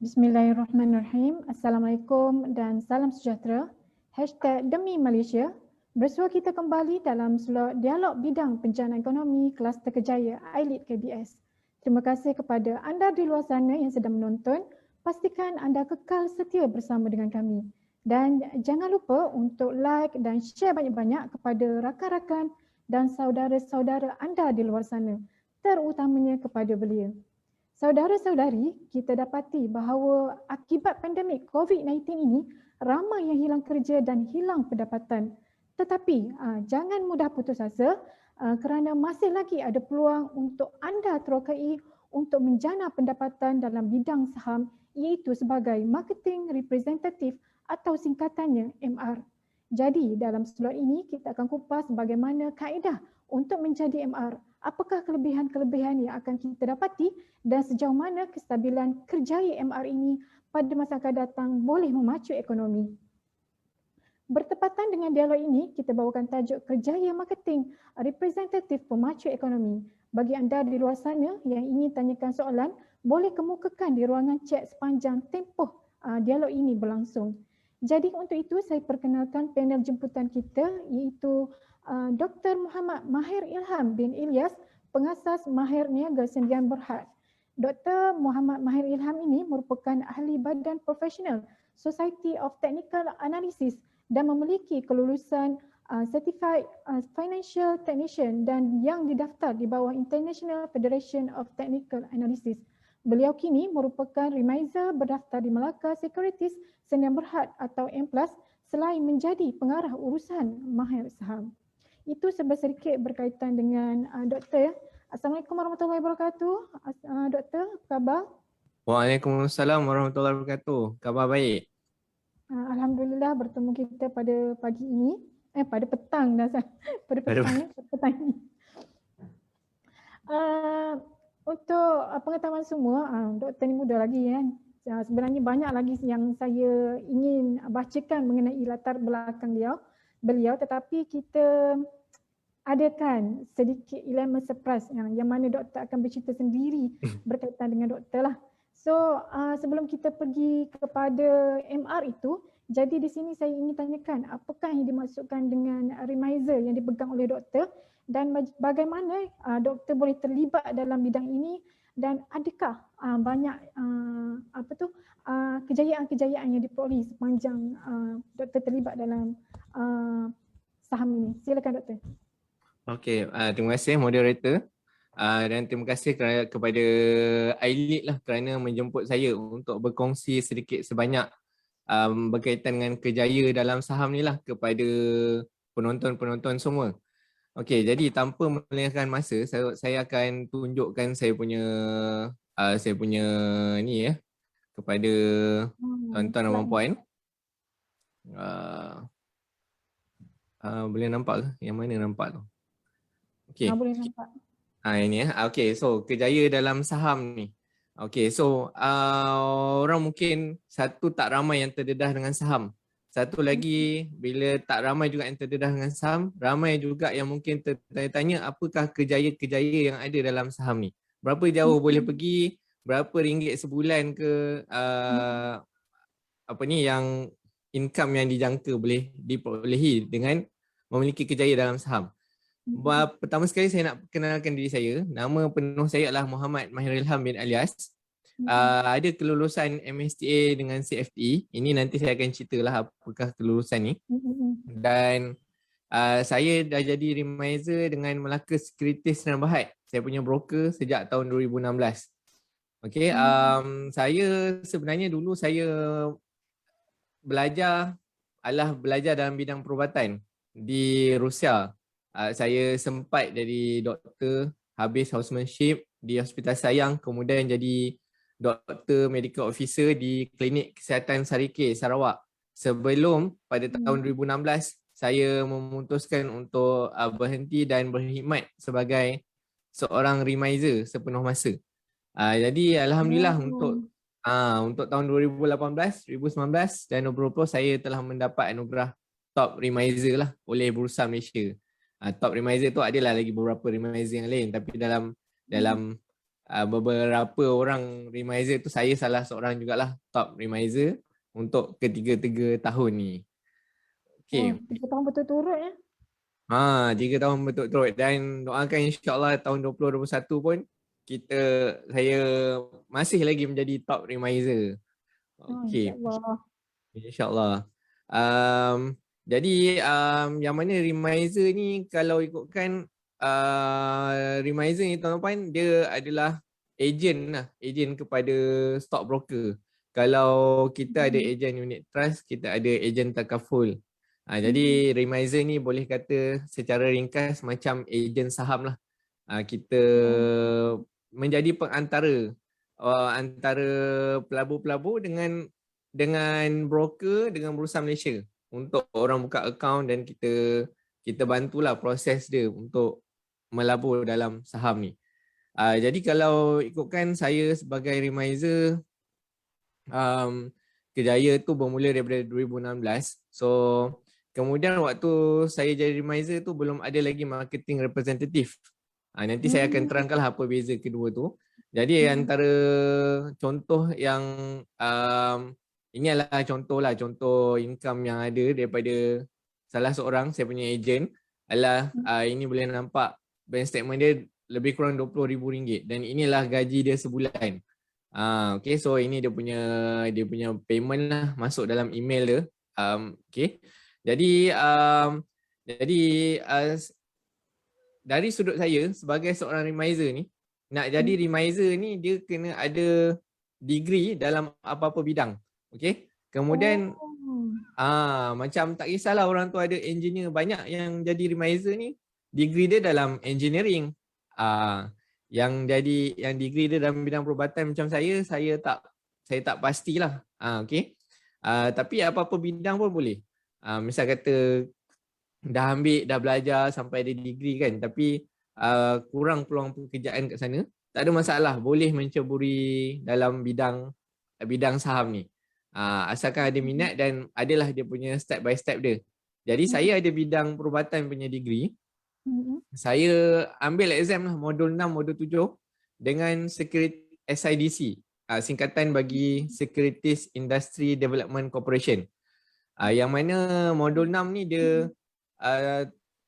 Bismillahirrahmanirrahim. Assalamualaikum dan salam sejahtera. #Demi Malaysia. Bersua kita kembali dalam slot dialog bidang penjanaan ekonomi Kluster Kejaya ILIT KBS. Terima kasih kepada anda di luar sana yang sedang menonton. Pastikan anda kekal setia bersama dengan kami. Dan jangan lupa untuk like dan share banyak-banyak kepada rakan-rakan dan saudara-saudara anda di luar sana, terutamanya kepada belia. Saudara-saudari, kita dapati bahawa akibat pandemik COVID-19 ini, ramai yang hilang kerja dan hilang pendapatan. Tetapi jangan mudah putus asa kerana masih lagi ada peluang untuk anda terokai untuk menjana pendapatan dalam bidang saham, iaitu sebagai Marketing Representative atau singkatannya MR. Jadi dalam slot ini kita akan kupas bagaimana kaedah untuk menjadi MR. Apakah kelebihan-kelebihan yang akan kita dapati dan sejauh mana kestabilan kerjaya MR ini pada masa akan datang boleh memacu ekonomi. Bertepatan dengan dialog ini, kita bawakan tajuk Kerjaya Marketing, Representatif Pemacu Ekonomi. Bagi anda di luar sana yang ingin tanyakan soalan, boleh kemukakan di ruangan chat sepanjang tempoh dialog ini berlangsung. Jadi untuk itu saya perkenalkan panel jemputan kita, iaitu Dr. Muhammad Mahir Ilham bin Ilyas, pengasas Mahir Niaga Sendian Berhad. Dr. Muhammad Mahir Ilham ini merupakan ahli badan profesional Society of Technical Analysis dan memiliki kelulusan Certified Financial Technician dan yang didaftar di bawah International Federation of Technical Analysis. Beliau kini merupakan remiser berdaftar di Melaka Securities Sendian Berhad atau M+, selain menjadi pengarah urusan Mahir Saham. Itu sedikit berkaitan dengan doktor. Assalamualaikum warahmatullahi wabarakatuh. Doktor, apa khabar? Waalaikumsalam warahmatullahi wabarakatuh. Khabar baik. Alhamdulillah bertemu kita pada pagi ini. Pada petang dah. Pada petang ini. Untuk pengetahuan semua, doktor ni muda lagi kan. Sebenarnya banyak lagi yang saya ingin bacakan mengenai latar belakang beliau, tetapi kita adakan sedikit elemen surprise yang mana doktor akan bercerita sendiri berkaitan dengan doktor lah. So sebelum kita pergi kepada MR itu, jadi di sini saya ingin tanyakan apakah yang dimaksudkan dengan remiser yang dipegang oleh doktor dan bagaimana doktor boleh terlibat dalam bidang ini dan adakah banyak kejayaan-kejayaan yang diperoleh sepanjang doktor terlibat dalam saham ini. Silakan doktor. Okey, terima kasih moderator dan terima kasih kepada ILIT lah kerana menjemput saya untuk berkongsi sedikit sebanyak berkaitan dengan kerjaya dalam saham ni lah kepada penonton-penonton semua. Okey, jadi tanpa melengahkan masa, saya akan tunjukkan saya punya ni ya kepada tuan-tuan dan puan-puan. Boleh nampak ke? Yang mana nampak tu? Okey. Boleh nampak. Ini ya. Okey, so kerjaya dalam saham ni. Okey, so orang mungkin satu tak ramai yang terdedah dengan saham. Satu lagi bila tak ramai juga yang terdedah dengan saham, ramai juga yang mungkin tertanya-tanya apakah kerjaya-kerjaya yang ada dalam saham ni. Berapa jauh boleh pergi, berapa ringgit sebulan ke yang income yang dijangka boleh diperolehi dengan memiliki kerjaya dalam saham. Pertama sekali saya nak perkenalkan diri saya. Nama penuh saya adalah Muhammad Mahir Ilham bin Ilyas. Ada kelulusan MSTA dengan CFE. Ini nanti saya akan ceritalah apakah kelulusan ni. Dan saya dah jadi remiser dengan Melaka Securities Sendian Berhad. Saya punya broker sejak tahun 2016. Okey, saya sebenarnya dulu saya belajar dalam bidang perubatan di Rusia. Saya sempat jadi doktor, habis housemanship di Hospital Sayang, kemudian jadi doktor medical officer di Klinik Kesihatan Sarike, Sarawak. Sebelum pada tahun 2016, saya memutuskan untuk berhenti dan berkhidmat sebagai seorang remiser sepenuh masa. Jadi alhamdulillah untuk tahun 2018, 2019 dan 2020 saya telah mendapat anugerah top remiser lah oleh Bursa Malaysia. Top remiser tu adalah lagi beberapa remiser yang lain, tapi dalam beberapa orang remiser tu, saya salah seorang jugalah top remiser untuk ketiga-tiga tahun ni. Oh, Okay. 3 tahun betul-turut ya. 3 tahun betul-betul, dan doakan insyaAllah tahun 2021 pun saya masih lagi menjadi top remiser. Oh, Okay, insyaAllah. insyaAllah. Jadi yang mana remiser ni, kalau ikutkan remiser ni tuan-tuan, dia adalah ejen kepada stockbroker. Kalau kita ada ejen unit trust, kita ada ejen takaful. Jadi remiser ni boleh kata secara ringkas macam ejen saham lah. Kita menjadi pengantara antara pelabur-pelabur dengan broker, dengan Bursa Malaysia untuk orang buka akaun, dan kita bantulah proses dia untuk melabur dalam saham ni. Jadi kalau ikutkan saya sebagai remiser, kejaya tu bermula daripada 2016. So kemudian waktu saya jadi remiser tu belum ada lagi marketing representative. Nanti saya akan terangkanlah apa beza kedua tu. Jadi antara contoh yang ini adalah contoh income yang ada daripada salah seorang saya punya ejen adalah ini boleh nampak bank statement dia lebih kurang RM20,000, dan inilah gaji dia sebulan. Okay, so ini dia punya payment lah, masuk dalam email dia. Okay. Jadi dari sudut saya sebagai seorang remiser ni, nak jadi remiser ni dia kena ada degree dalam apa-apa bidang. Okay. Kemudian macam tak kisahlah orang tu ada engineer, banyak yang jadi remiser ni degree dia dalam engineering. Yang degree dia dalam bidang perubatan macam saya tak pastilah. Okay. Tapi apa-apa bidang pun boleh. Misal kata dah belajar sampai ada degree kan, tapi kurang peluang pekerjaan kat sana, tak ada masalah, boleh menceburi dalam bidang saham ni. Asalkan ada minat dan adalah dia punya step by step dia. Jadi saya ada bidang perubatan punya degree. Saya ambil exam lah, modul 6, modul 7 dengan SIDC, singkatan bagi Securities Industry Development Corporation. Yang mana modul 6 ni dia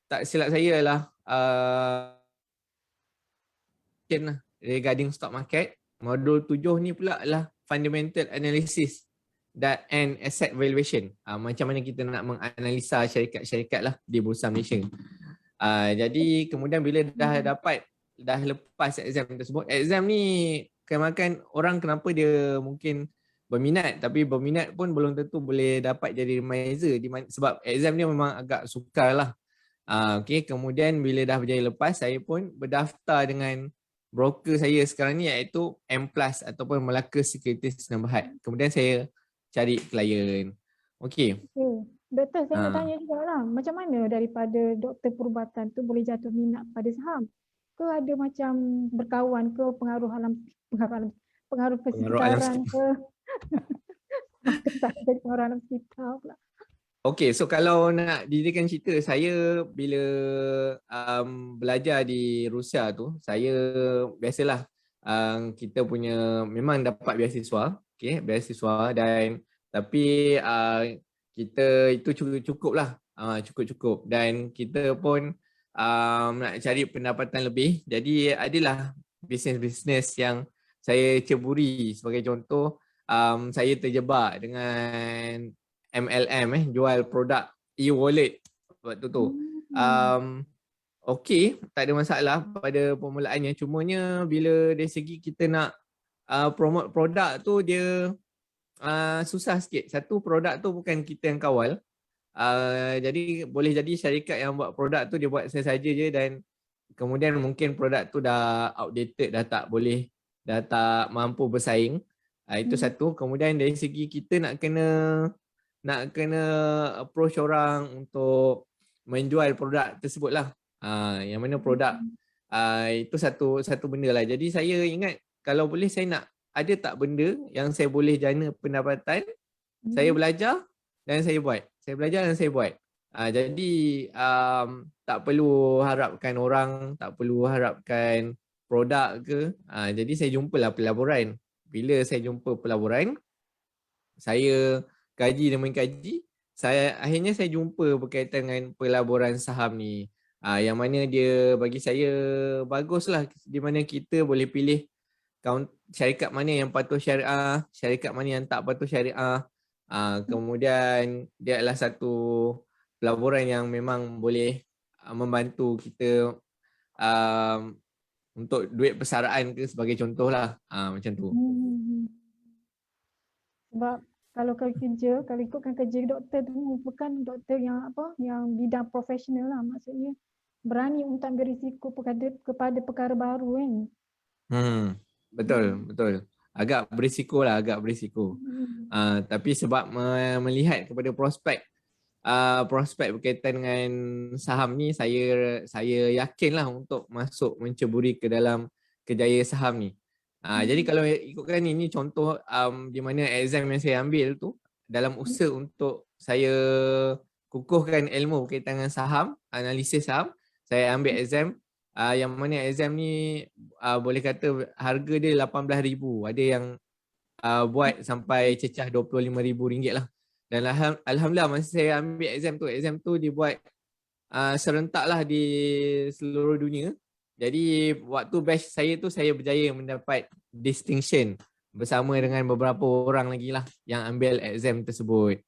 tak silap saya lah regarding stock market. Modul 7 ni pula adalah fundamental analysis and asset valuation. Macam mana kita nak menganalisa syarikat-syarikat lah di Bursa Malaysia. Jadi kemudian bila dah lepas exam tersebut, exam ni kebanyakan orang kenapa dia mungkin berminat, tapi berminat pun belum tentu boleh dapat jadi remiser sebab exam dia memang agak sukar lah. Okay, kemudian bila dah berjaya lepas, saya pun berdaftar dengan broker saya sekarang ni, iaitu M+ ataupun Melaka Securities dan Berhad. Kemudian saya cari klien. Okay. Doktor, saya nak tanya juga lah, macam mana daripada doktor perubatan tu boleh jatuh minat pada saham? Ke ada macam berkawan ke, pengaruh persekitaran ke? Tak ada pengaruh alam sekitar pula. Okay, so kalau nak dirikan cerita, saya bila belajar di Rusia tu, saya biasalah kita punya memang dapat beasiswa, okay, beasiswa, dan tapi kita itu cukup lah, cukup, dan kita pun nak cari pendapatan lebih. Jadi adalah bisnes-bisnes yang saya ceburi. Sebagai contoh, saya terjebak dengan MLM, jual produk e-wallet waktu tu. Okay, tak ada masalah pada permulaannya. Cumanya bila dari segi kita nak promote produk tu, dia susah sikit. Satu, produk tu bukan kita yang kawal. Jadi boleh jadi syarikat yang buat produk tu dia buat saja je, dan kemudian mungkin produk tu dah outdated, dah tak mampu bersaing. Itu satu. Kemudian dari segi kita nak kena approach orang untuk menjual produk tersebut lah. Yang mana produk itu satu benda lah. Jadi saya ingat, kalau boleh saya nak ada tak benda yang saya boleh jana pendapatan, saya belajar dan saya buat. Saya belajar dan saya buat. Jadi tak perlu harapkan orang, tak perlu harapkan produk ke. Jadi saya jumpalah pelaburan. Bila saya jumpa pelaburan, saya kaji dan mengkaji, akhirnya saya jumpa berkaitan dengan pelaburan saham ni. Yang mana dia bagi saya baguslah, di mana kita boleh pilih syarikat mana yang patuh syariah, syarikat mana yang tak patuh syariah. Kemudian dia adalah satu pelaburan yang memang boleh membantu kita untuk duit persaraan ke sebagai contoh lah. Macam tu. Sebab kalau ikutkan kerja doktor tu merupakan doktor yang yang bidang profesional lah, maksudnya berani untuk ambil risiko kepada perkara baru kan. Betul. Agak berisiko lah, tapi sebab melihat kepada prospek berkaitan dengan saham ni, saya yakinlah untuk masuk menceburi ke dalam kerjaya saham ni. Jadi kalau ikutkan ini contoh di mana exam yang saya ambil tu, dalam usaha untuk saya kukuhkan ilmu berkaitan dengan saham, analisis saham, saya ambil exam yang mana exam ni boleh kata harga dia 18,000. Ada yang buat sampai cecah RM25,000 lah. Dan alhamdulillah masa saya ambil exam tu dibuat serentak lah di seluruh dunia. Jadi waktu batch saya tu saya berjaya mendapat distinction bersama dengan beberapa orang lagi lah yang ambil exam tersebut.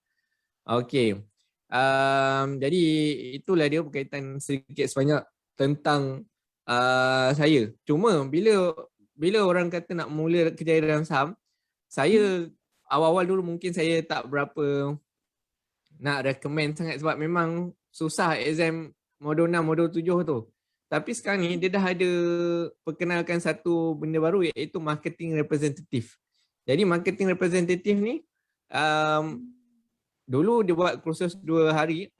Okey. Jadi itulah dia berkaitan sedikit sebanyak tentang saya. Cuma bila orang kata nak mula kerjaya dalam saham, saya awal-awal dulu mungkin saya tak berapa nak recommend sangat sebab memang susah exam modul 6, modul 7 tu. Tapi sekarang ni dia dah ada perkenalkan satu benda baru, iaitu marketing representative. Jadi marketing representative ni dulu dia buat kursus 2 hari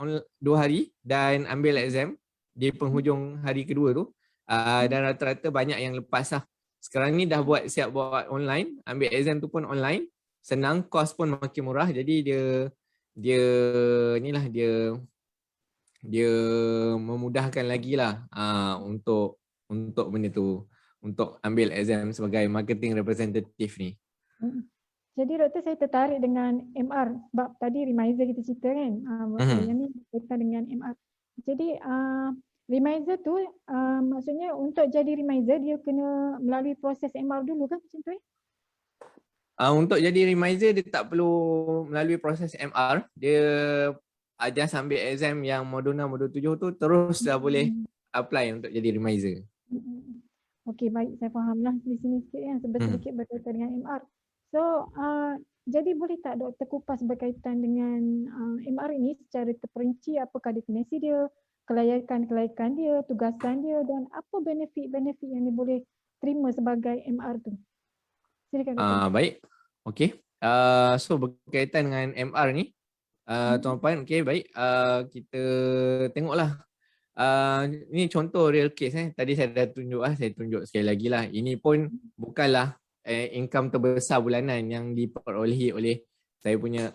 dan ambil exam di penghujung hari kedua tu. Dan rata-rata banyak yang lepas lah. Sekarang ni dah siap buat online, ambil exam tu pun online, senang, kos pun makin murah. Jadi dia memudahkan lagi lah untuk benda tu, untuk ambil exam sebagai marketing representative ni. Jadi doktor, saya tertarik dengan MR sebab tadi reminder kita cerita kan, yang ni berkaitan dengan MR. Jadi reminder tu maksudnya untuk jadi reminder dia kena melalui proses MR dulu kan, macam tu Untuk jadi reminder dia tak perlu melalui proses MR. Dia just ambil exam yang modul 6, modul 7 tu terus dah boleh apply untuk jadi reminder. Okey, baik, saya fahamlah di sini sikit kan, sedikit berkaitan dengan MR. So jadi boleh tak doktor kupas berkaitan dengan MR ini secara terperinci, apakah definisi dia, kelayakan dia, tugasan dia dan apa benefit yang dia boleh terima sebagai MR tu. Silakan doktor. Baik. Okey. So berkaitan dengan MR ni, Tuan Puan, okey, baik. Kita tengoklah. Ini contoh real case. Tadi saya dah tunjuk saya tunjuk sekali lagi lah. Ini pun bukanlah income terbesar bulanan yang diperolehi oleh saya punya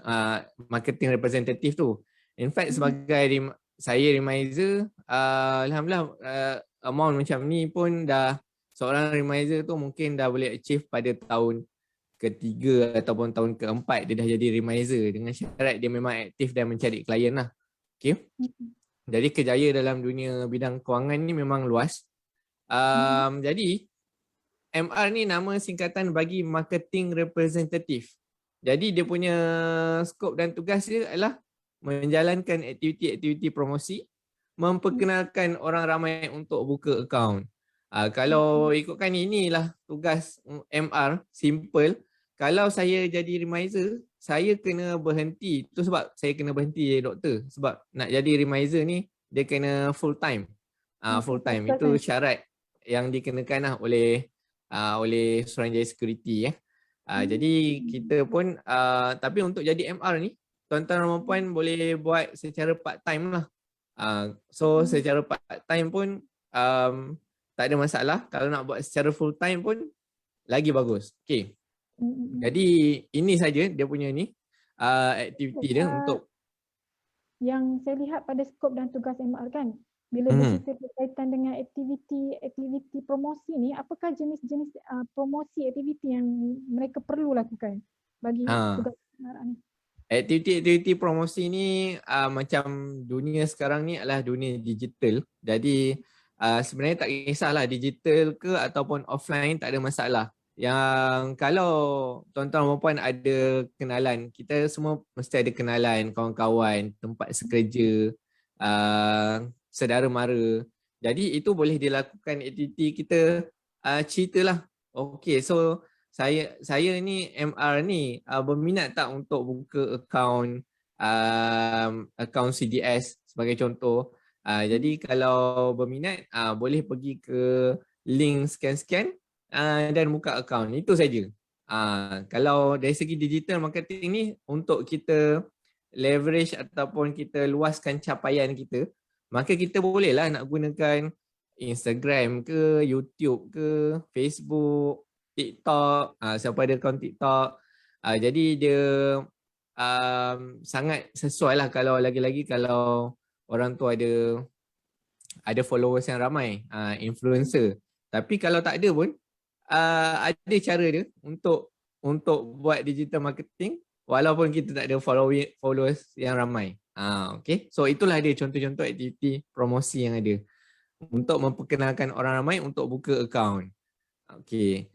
marketing representative tu. In fact, sebagai saya reminder, alhamdulillah amount macam ni pun dah, seorang reminder tu mungkin dah boleh achieve pada tahun ketiga ataupun tahun keempat dia dah jadi reminder, dengan syarat dia memang aktif dan mencari klien lah. Okay. Jadi kerjaya dalam dunia bidang kewangan ni memang luas. Jadi MR ni nama singkatan bagi marketing representative. Jadi dia punya skop dan tugas dia adalah menjalankan aktiviti-aktiviti promosi, memperkenalkan orang ramai untuk buka akaun. Kalau ikutkan inilah tugas MR, simple. Kalau saya jadi reminder, saya kena berhenti. Itu sebab saya kena berhenti doktor. Sebab nak jadi reminder ni, dia kena full time. Full time. Itu syarat yang dikenakan lah oleh Suruhanjaya Security. Jadi kita pun, tapi untuk jadi MR ni, tuan-tuan dan puan boleh buat secara part time lah. So secara part time pun tak ada masalah. Kalau nak buat secara full time pun lagi bagus. Okay. Jadi ini saja dia punya ni aktiviti dia untuk yang saya lihat pada skop dan tugas MR kan. Bila bercerita berkaitan dengan aktiviti promosi ni, apakah jenis-jenis promosi aktiviti yang mereka perlu lakukan bagi Ha. tugas pengarah ni? Aktiviti-aktiviti promosi ni macam dunia sekarang ni adalah dunia digital. Jadi sebenarnya tak kisahlah digital ke ataupun offline, tak ada masalah. Yang kalau tuan-tuan dan puan ada kenalan, kita semua mesti ada kenalan, kawan-kawan, tempat sekerja, saudara mara. Jadi itu boleh dilakukan aktiviti kita ceritalah. Okay, so saya ni MR ni berminat tak untuk buka akaun CDS sebagai contoh. Jadi kalau berminat boleh pergi ke link scan-scan dan buka akaun. Itu saja. Kalau dari segi digital marketing ni untuk kita leverage ataupun kita luaskan capaian kita, maka kita bolehlah nak gunakan Instagram ke, YouTube ke, Facebook, TikTok, siapa ada akaun TikTok. Jadi dia sangat sesuai lah kalau lagi-lagi kalau orang tu ada followers yang ramai, influencer. Tapi kalau tak ada pun, ada cara dia untuk buat digital marketing walaupun kita tak ada followers yang ramai. Okay, so itulah dia contoh-contoh aktiviti promosi yang ada untuk memperkenalkan orang ramai untuk buka akaun. Okay.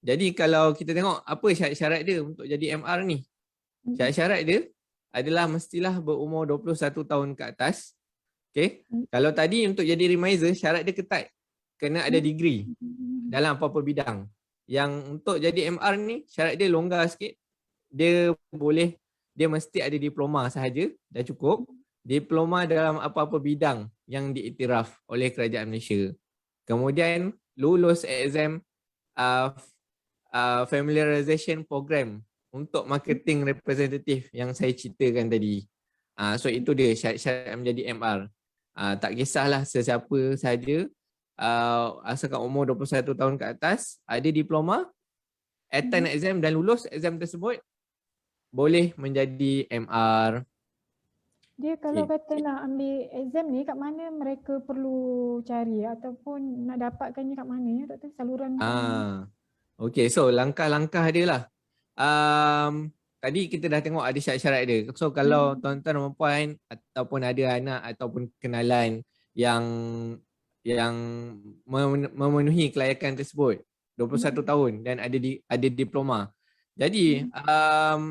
Jadi kalau kita tengok apa syarat-syarat dia untuk jadi MR ni. Syarat-syarat dia adalah mestilah berumur 21 tahun ke atas. Okay. Kalau tadi untuk jadi remiser, syarat dia ketat. Kena ada degree dalam apa-apa bidang. Yang untuk jadi MR ni, syarat dia longgar sikit. Dia mesti ada diploma sahaja, dah cukup. Diploma dalam apa-apa bidang yang diiktiraf oleh kerajaan Malaysia. Kemudian lulus exam familiarization program untuk marketing representative yang saya ceritakan tadi. So itu dia syarat-syarat menjadi MR. Tak kisahlah sesiapa sahaja, asalkan umur 21 tahun ke atas, ada diploma, attend exam dan lulus exam tersebut, boleh menjadi MR. Dia kalau kata nak ambil exam ni, kat mana mereka perlu cari ataupun nak dapatkannya kat mana ya doktor? Saluran macam mana? Okay, so langkah-langkah dia lah. Tadi kita dah tengok ada syarat-syarat dia. So kalau tuan-tuan dan puan ataupun ada anak ataupun kenalan yang memenuhi kelayakan tersebut, 21 tahun dan ada diploma. Jadi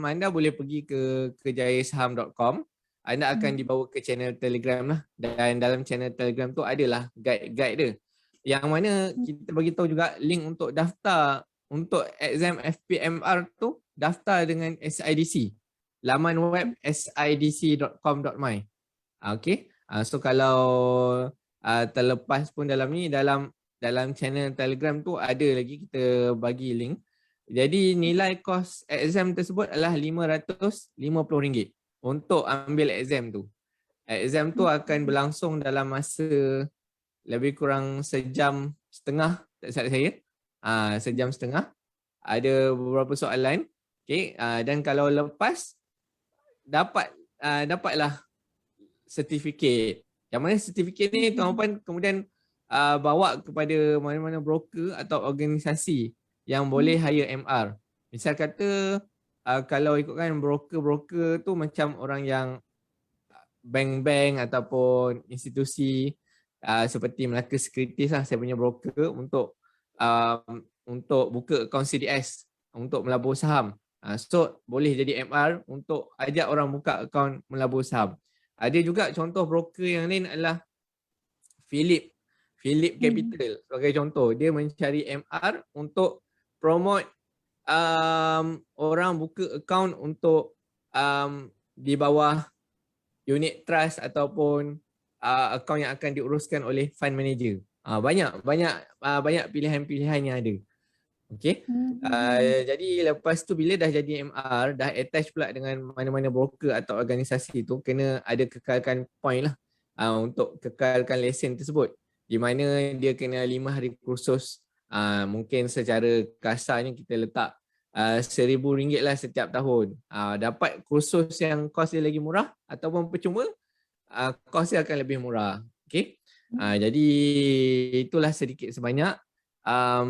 anda boleh pergi ke kejayasaham.com. Anda akan dibawa ke channel Telegram lah, dan dalam channel Telegram tu adalah guide dia. Yang mana kita bagi tahu juga link untuk daftar untuk exam FPMR tu, daftar dengan SIDC. Laman web sidc.com.my. Okay. So kalau terlepas pun dalam ni, dalam channel Telegram tu ada lagi kita bagi link. Jadi nilai kos exam tersebut adalah RM550 untuk ambil exam tu. Exam tu akan berlangsung dalam masa lebih kurang sejam setengah, tak salah saya. Sejam setengah. Ada beberapa soalan. Okay. Dan kalau lepas, dapatlah sertifikat. Yang mana sertifikat ni tuan-tuan kemudian bawa kepada mana-mana broker atau organisasi yang boleh hire MR. Misal kata kalau ikutkan broker-broker tu macam orang yang bank-bank ataupun institusi seperti Melaka Securities lah, saya punya broker untuk buka akaun CDS untuk melabur saham. So boleh jadi MR untuk ajak orang buka akaun melabur saham. Ada juga contoh broker yang lain adalah Philip Capital sebagai contoh. Dia mencari MR untuk promote orang buka akaun untuk di bawah unit trust ataupun akaun yang akan diuruskan oleh fund manager. Banyak pilihan-pilihan yang ada. Okay. Jadi lepas tu bila dah jadi MR, dah attach pula dengan mana-mana broker atau organisasi tu, kena ada kekalkan point lah untuk kekalkan lesen tersebut. Di mana dia kena 5 hari kursus. Mungkin secara kasarnya kita letak RM1,000 lah setiap tahun. Dapat kursus yang kos dia lagi murah ataupun percuma, kos dia akan lebih murah. Okay. Jadi itulah sedikit sebanyak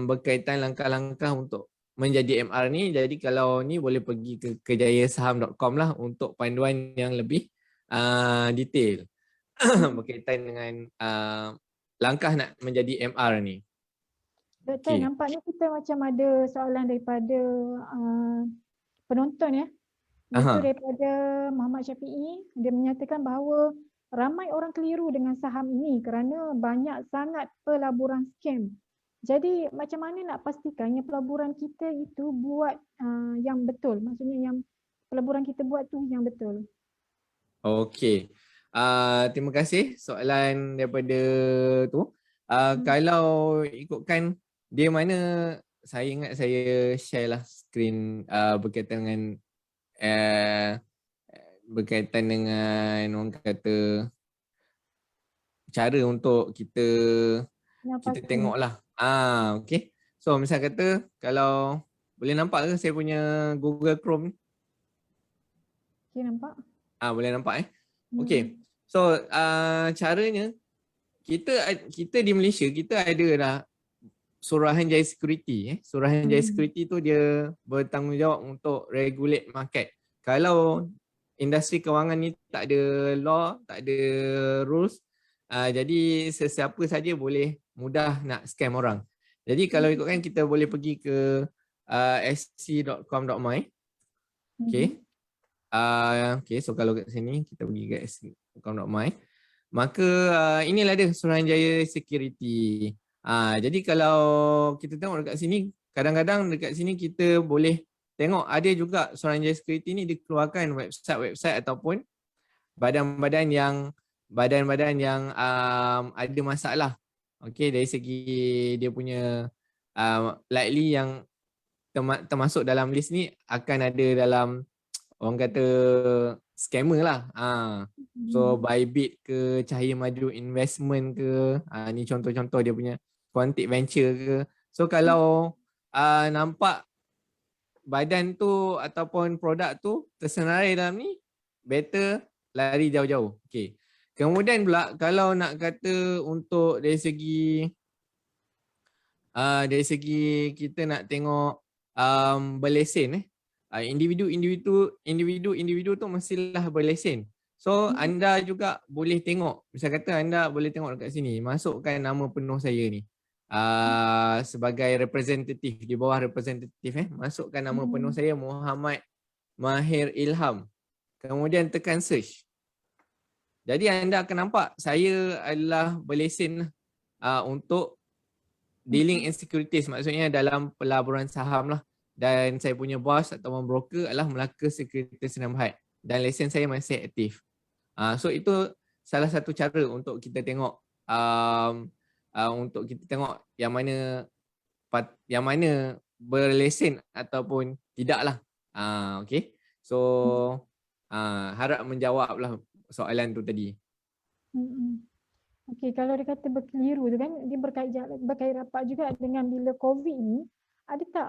berkaitan langkah-langkah untuk menjadi MR ni. Jadi kalau ni boleh pergi ke kejayasaham.com lah untuk panduan yang lebih detail berkaitan dengan langkah nak menjadi MR ni. Doktor, Okay. nampaknya kita macam ada soalan daripada penonton ya. Iaitu daripada Muhammad Syafiee. Dia menyatakan bahawa ramai orang keliru dengan saham ini kerana banyak sangat pelaburan scam. Jadi macam mana nak pastikan yang pelaburan kita itu buat yang betul? Maksudnya yang pelaburan kita buat tu yang betul. Okey. Terima kasih soalan daripada tu. Kalau ikutkan dia mana, saya ingat saya share lah screen berkaitan dengan berkaitan dengan orang kata cara untuk kita tengok lah. Okey. So misal kata kalau boleh nampak ke saya punya Google Chrome ni? Okey, nampak? Boleh nampak Okey. So caranya kita di Malaysia kita ada dah Suruhanjaya Security. Suruhanjaya Security tu dia bertanggungjawab untuk regulate market. Kalau industri kewangan ni tak ada law, tak ada rules, jadi sesiapa saja boleh mudah nak scam orang. Jadi kalau ikutkan kita boleh pergi ke sc.com.my. Okay. Okay, so kalau kat sini kita pergi ke sc.com.my, maka inilah dia Suruhanjaya Security. Jadi kalau kita tengok dekat sini, kadang-kadang dekat sini kita boleh tengok ada juga Suruhanjaya Security ni dikeluarkan website ataupun badan-badan yang ada masalah. Okey, dari segi dia punya likely yang termasuk dalam list ni akan ada dalam orang kata scammer lah. So Bybit ke, Cahaya Maju Investment ke, ni contoh-contoh dia punya Quantic Venture ke. So kalau nampak badan tu ataupun produk tu tersenarai dalam ni, better lari jauh-jauh. Okay. Kemudian pula kalau nak kata untuk dari segi kita nak tengok berlesen individu tu mestilah berlesen. So anda juga boleh tengok, misal kata anda boleh tengok dekat sini, masukkan nama penuh saya ni sebagai representatif, di bawah representatif masukkan nama penuh saya Muhammad Mahir Ilham. Kemudian tekan search. Jadi anda akan nampak saya adalah berlesen untuk dealing in securities, maksudnya dalam pelaburan saham lah. Dan saya punya bos atau broker adalah Melaka Securities Sdn Bhd dan lesen saya masih aktif. So itu salah satu cara untuk kita tengok yang mana berlesen ataupun tidak lah. Okay. So harap menjawablah soalan tu tadi. Okey, kalau dia kata berkeliru tu kan, dia berkait rapat juga dengan bila COVID ni, ada tak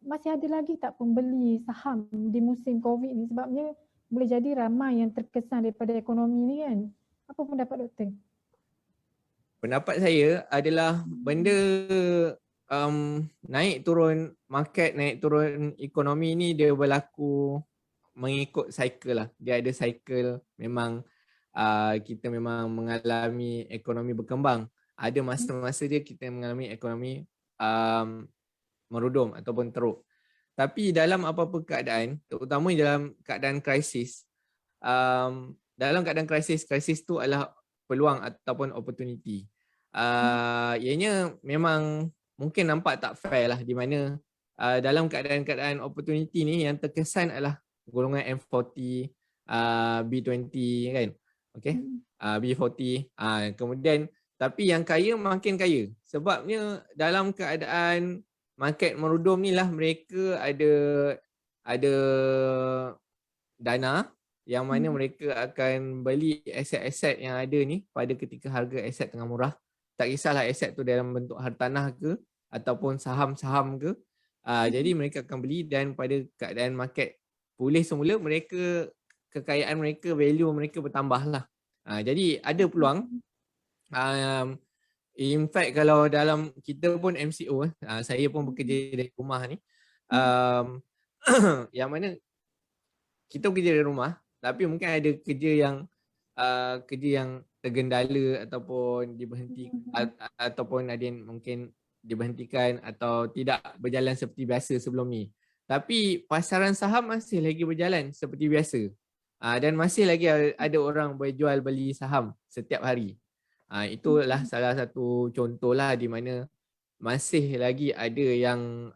masih ada lagi tak pembeli saham di musim COVID ni, sebabnya boleh jadi ramai yang terkesan daripada ekonomi ni kan. Apa pendapat doktor? Pendapat saya adalah benda naik turun market, naik turun ekonomi ni dia berlaku mengikut cycle lah. Dia ada cycle, memang kita memang mengalami ekonomi berkembang. Ada masa-masa dia kita mengalami ekonomi merudum ataupun teruk. Tapi dalam apa-apa keadaan, terutama dalam keadaan krisis, krisis tu adalah peluang ataupun opportunity. Ianya memang mungkin nampak tak fair lah, di mana dalam keadaan-keadaan opportunity ni yang terkesan adalah golongan M40, B20 kan. Okay. B40. Kemudian tapi yang kaya makin kaya. Sebabnya dalam keadaan market merudum ni lah mereka ada dana yang mana mereka akan beli aset-aset yang ada ni pada ketika harga aset tengah murah. Tak kisahlah aset tu dalam bentuk hartanah ke ataupun saham-saham ke. Jadi mereka akan beli dan pada keadaan market pulih semula mereka kekayaan mereka, value mereka bertambah lah. Jadi ada peluang. In fact kalau dalam kita pun MCO, saya pun bekerja dari rumah ni, yang mana kita bekerja dari rumah, tapi mungkin ada kerja yang tergendala ataupun ataupun ada yang mungkin diberhentikan atau tidak berjalan seperti biasa sebelum ni. Tapi pasaran saham masih lagi berjalan seperti biasa. Dan masih lagi ada orang berjual beli saham setiap hari. Itulah salah satu contoh lah di mana masih lagi ada yang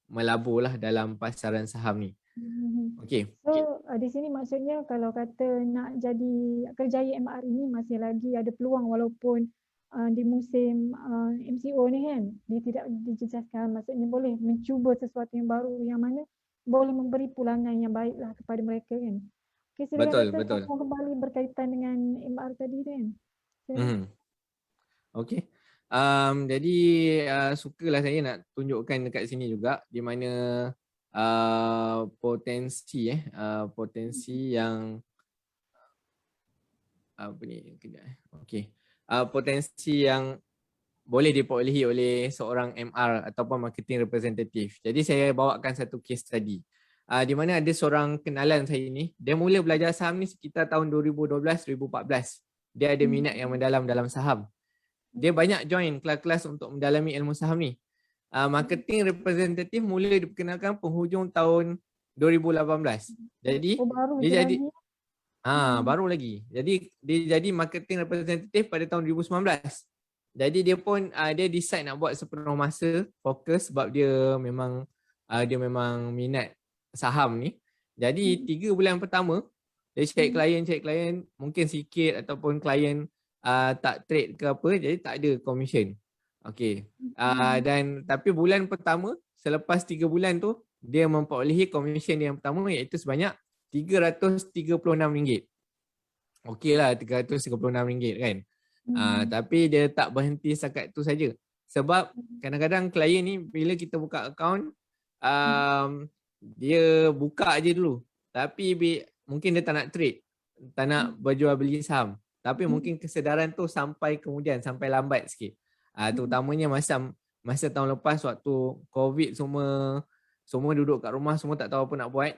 melabur lah dalam pasaran saham ni. Okay. So di sini maksudnya kalau kata nak jadi kerjaya MR ini masih lagi ada peluang walaupun di musim MCO ni kan dia tidak dijejaskan, maksudnya boleh mencuba sesuatu yang baru yang mana boleh memberi pulangan yang baiklah kepada mereka kan. Okay, silakan Betul. sambung kembali berkaitan dengan MR tadi tu kan. Okay. Jadi sukalah saya nak tunjukkan dekat sini juga di mana potensi yang apa ni kejap. Okey. Potensi yang boleh diperolehi oleh seorang MR ataupun marketing representative. Jadi saya bawakan satu case study. Di mana ada seorang kenalan saya ni, dia mula belajar saham ni sekitar tahun 2012-2014. Dia ada minat yang mendalam dalam saham. Dia banyak join kelas-kelas untuk mendalami ilmu saham ni. Marketing representative mula diperkenalkan penghujung tahun 2018. Jadi dia jadi baru lagi. Jadi dia jadi marketing representative pada tahun 2019. Jadi dia pun dia decide nak buat sepenuh masa fokus sebab dia memang minat saham ni. Jadi 3 bulan pertama dia cari klien mungkin sikit ataupun klien tak trade ke apa, jadi tak ada commission. Okey. Dan tapi bulan pertama selepas 3 bulan tu dia memperolehi commission yang pertama iaitu sebanyak RM336. Okey lah, RM336 kan. Tapi dia tak berhenti setakat tu saja. Sebab kadang-kadang klien ni bila kita buka akaun dia buka je dulu. Tapi mungkin dia tak nak trade, tak nak berjual beli saham. Tapi mungkin kesedaran tu sampai kemudian, sampai lambat sikit. Terutamanya masa tahun lepas waktu COVID semua duduk kat rumah, semua tak tahu apa nak buat.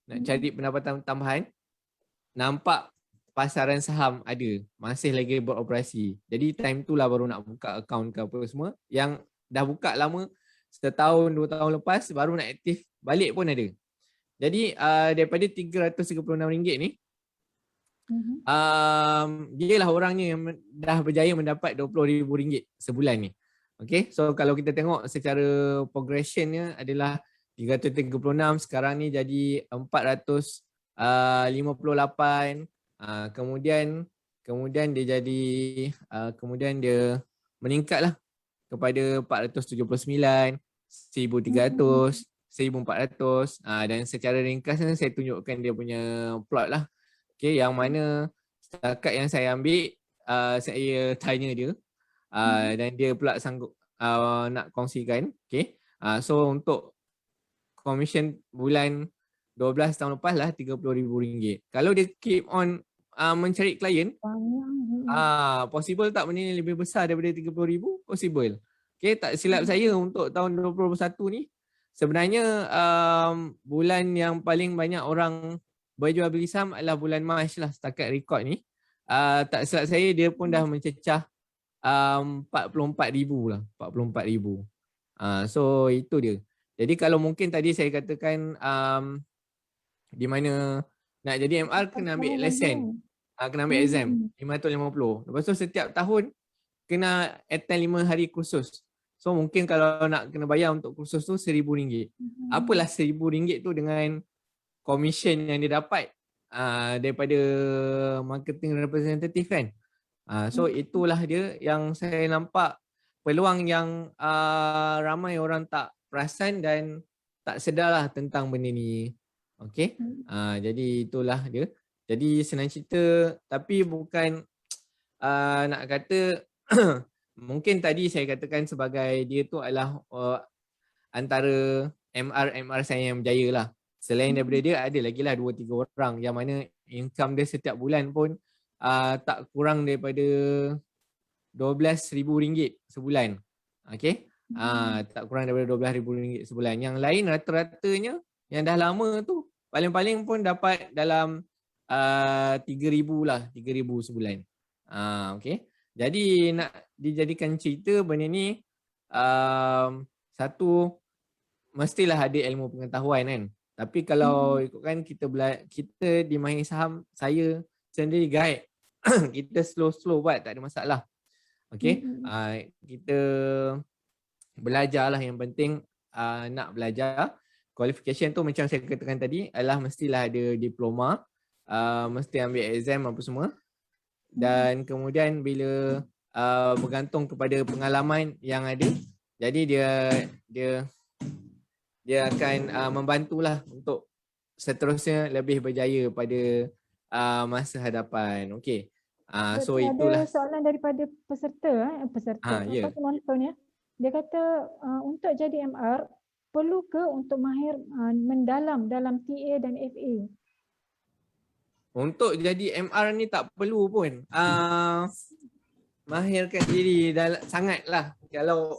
Nak cari pendapatan tambahan. Nampak pasaran saham ada, masih lagi beroperasi. Jadi time tu lah baru nak buka akaun ke apa semua. Yang dah buka lama, setahun, 2 tahun lepas baru nak aktif balik pun ada. Jadi daripada RM336 ni, dia lah orangnya yang dah berjaya mendapat RM20,000 sebulan ni. Okay, so kalau kita tengok secara progressionnya adalah 336, sekarang ni jadi 458. Kemudian dia jadi kemudian dia meningkatlah kepada 479, 1300, 1400. Dan secara ringkasnya saya tunjukkan dia punya plot lah. Okay, yang mana setakat yang saya ambil, saya tanya dia dan dia pula sanggup nak kongsikan. Okay, so untuk commission bulan 12 tahun lepas lah RM30,000. Kalau dia keep on mencari klien, possible tak benda ni lebih besar daripada RM30,000? Possible. Okay, tak silap saya untuk tahun 2021 ni, sebenarnya bulan yang paling banyak orang berjual beli saham adalah bulan Mac lah setakat rekod ni. Tak silap saya dia pun dah mencecah 44,000 lah. 44,000. So itu dia. Jadi kalau mungkin tadi saya katakan di mana nak jadi MR kena ambil lesen, kena ambil exam 550. Lepas tu setiap tahun kena attend 5 hari kursus. So mungkin kalau nak kena bayar untuk kursus tu RM1,000. Apalah RM1,000 tu dengan commission yang dia dapat daripada marketing representative kan. So itulah dia yang saya nampak peluang yang ramai orang tak perasan dan tak sedarlah tentang benda ni. Okay. Jadi itulah dia. Jadi senang cerita, tapi bukan nak kata mungkin tadi saya katakan sebagai dia tu adalah antara MR saya yang berjaya lah. Selain daripada dia ada lagi lah 2-3 orang yang mana income dia setiap bulan pun tak kurang daripada RM12,000 sebulan. Okay. Tak kurang daripada RM12,000 sebulan. Yang lain rata-ratanya yang dah lama tu paling-paling pun dapat dalam RM3,000 lah, RM3,000 sebulan. Okay. Jadi nak dijadikan cerita benda ni, satu mestilah ada ilmu pengetahuan kan. Tapi kalau ikutkan kita di Mahir Saham, saya sendiri guide kita slow-slow buat, tak ada masalah. Okay. Kita belajar lah, yang penting nak belajar. Qualification tu macam saya katakan tadi adalah mestilah ada diploma, mesti ambil exam apa semua. Dan kemudian bila bergantung kepada pengalaman yang ada, jadi dia akan membantulah untuk seterusnya lebih berjaya pada masa hadapan. Okey. So itulah. Ada soalan daripada peserta, Ya. penonton ya. Dia kata untuk jadi MR perlu ke untuk mahir mendalam dalam TA dan FA? Untuk jadi MR ni tak perlu pun. Mahirkan diri sangatlah. Kalau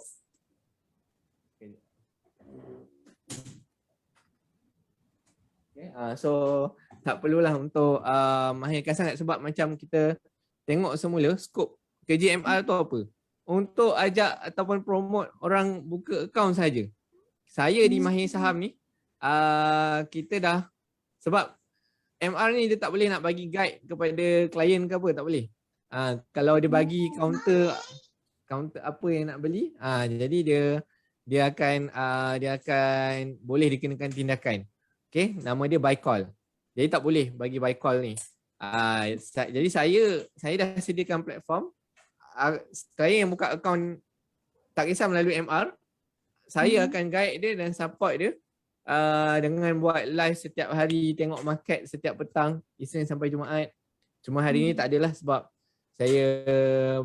so tak perlulah untuk mahirkan sangat, sebab macam kita tengok semula skop kerja MR tu apa? Untuk ajak ataupun promote orang buka akaun saja. Saya di Mahir Saham ni kita dah, sebab MR ni dia tak boleh nak bagi guide kepada klien ke apa, tak boleh. Kalau dia bagi counter apa yang nak beli, jadi dia akan boleh dikenakan tindakan. Okay, nama dia buy call. Jadi tak boleh bagi buy call ni. Jadi saya dah sediakan platform. Saya yang buka akaun tak kisah melalui MR, saya akan guide dia dan support dia dengan buat live setiap hari, tengok market setiap petang, Isnin sampai Jumaat. Cuma hari ni tak adalah sebab saya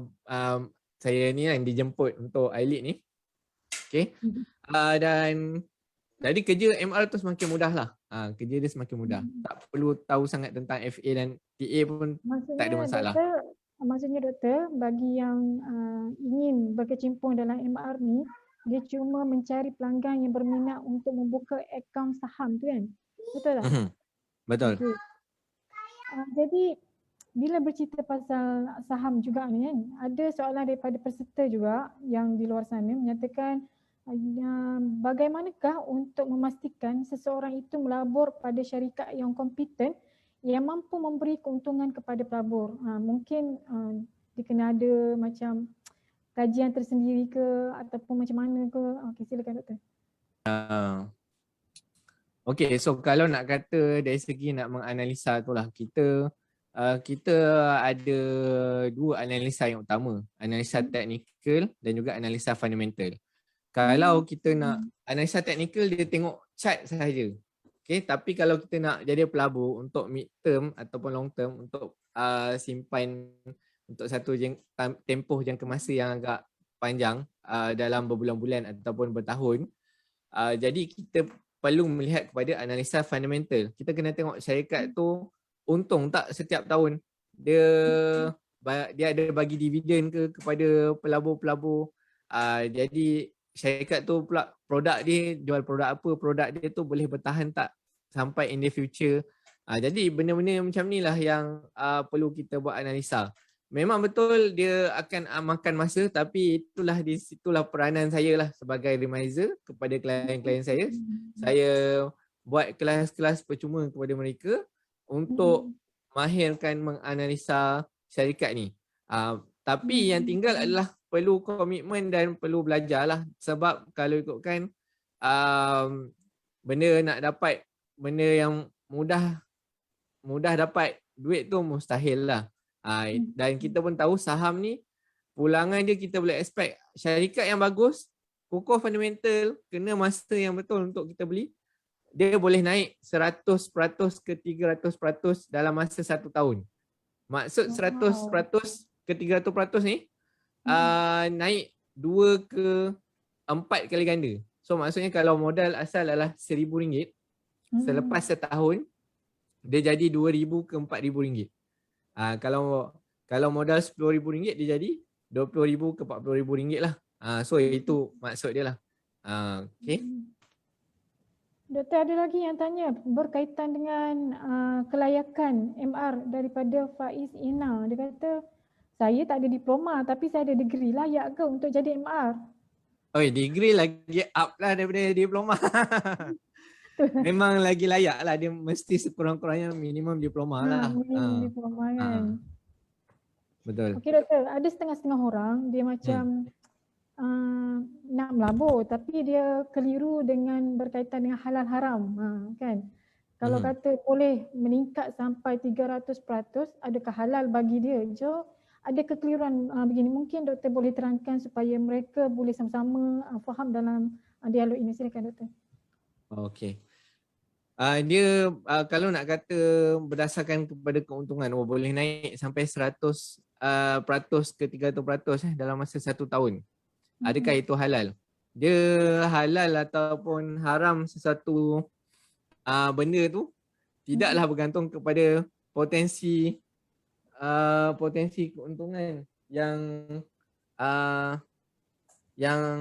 ni yang dijemput untuk iLead ni. Okay. Dan jadi kerja MR tu semakin mudah lah. Kerja dia semakin mudah. Tak perlu tahu sangat tentang FA dan TA pun tak ada masalah. Maksudnya doktor, bagi yang ingin berkecimpung dalam MR ni, dia cuma mencari pelanggan yang berminat untuk membuka akaun saham tu kan? Betul tak? Betul. Okay. Jadi bila bercerita pasal saham juga ni kan, ada soalan daripada peserta juga yang di luar sana menyatakan bagaimanakah untuk memastikan seseorang itu melabur pada syarikat yang kompeten yang mampu memberi keuntungan kepada pelabur. Mungkin dia kena ada macam kajian tersendiri ke ataupun macam mana ke. Okey, silakan doktor. Okey, so kalau nak kata dari segi nak menganalisa tu lah, kita ada dua analisa yang utama, analisa teknikal dan juga analisa fundamental. Kalau kita nak analisa teknikal, dia tengok chart sahaja. Okay, tapi kalau kita nak jadi pelabur untuk mid term ataupun long term, untuk simpan untuk satu tempoh jangka masa yang agak panjang, dalam berbulan-bulan ataupun bertahun, jadi kita perlu melihat kepada analisa fundamental. Kita kena tengok syarikat tu untung tak setiap tahun. Dia ada bagi dividen ke kepada pelabur-pelabur. Jadi syarikat tu pula produk dia, jual produk apa, produk dia tu boleh bertahan tak sampai in the future. Jadi benda-benda macam ni lah yang perlu kita buat analisa. Memang betul dia akan makan masa, tapi di situlah peranan saya lah sebagai reminder kepada klien-klien saya. Saya buat kelas-kelas percuma kepada mereka untuk mahirkan menganalisa syarikat ni. Tapi yang tinggal adalah perlu komitmen dan perlu belajar lah. Sebab kalau ikutkan benda nak dapat, benda yang mudah dapat duit tu mustahil lah. Dan kita pun tahu saham ni pulangan dia kita boleh expect. Syarikat yang bagus, kokoh fundamental, kena masa yang betul untuk kita beli, dia boleh naik 100% ke 300% dalam masa 1 tahun. Maksud 100% ke 300% ni naik 2 ke 4 kali ganda. So maksudnya kalau modal asal adalah RM1,000, selepas setahun dia jadi RM2,000 ke RM4,000. Kalau modal RM10,000 dia jadi RM20,000 ke RM40,000 lah. So itu maksud dia lah. Okay. Doktor, ada lagi yang tanya berkaitan dengan kelayakan MR daripada Faiz Ina. Dia kata, saya tak ada diploma tapi saya ada degree, layak ke untuk jadi MR? Degree lagi up lah daripada diploma. Memang lagi layak lah, dia mesti sekurang-kurangnya minimum diploma lah. Minimum diploma kan. Betul. Okey doktor, ada setengah-setengah orang dia macam nak melabur tapi dia keliru dengan berkaitan dengan halal haram, kan. Kalau kata boleh meningkat sampai 300%, adakah halal bagi dia? So ada kekeliruan begini, mungkin doktor boleh terangkan supaya mereka boleh sama-sama faham dalam dialog ini. Silakan doktor. Okey. Dia kalau nak kata berdasarkan kepada keuntungan, boleh naik sampai 100% ke 300% dalam masa 1 tahun. Adakah itu halal? Dia halal ataupun haram sesuatu benda tu tidaklah bergantung kepada potensi keuntungan yang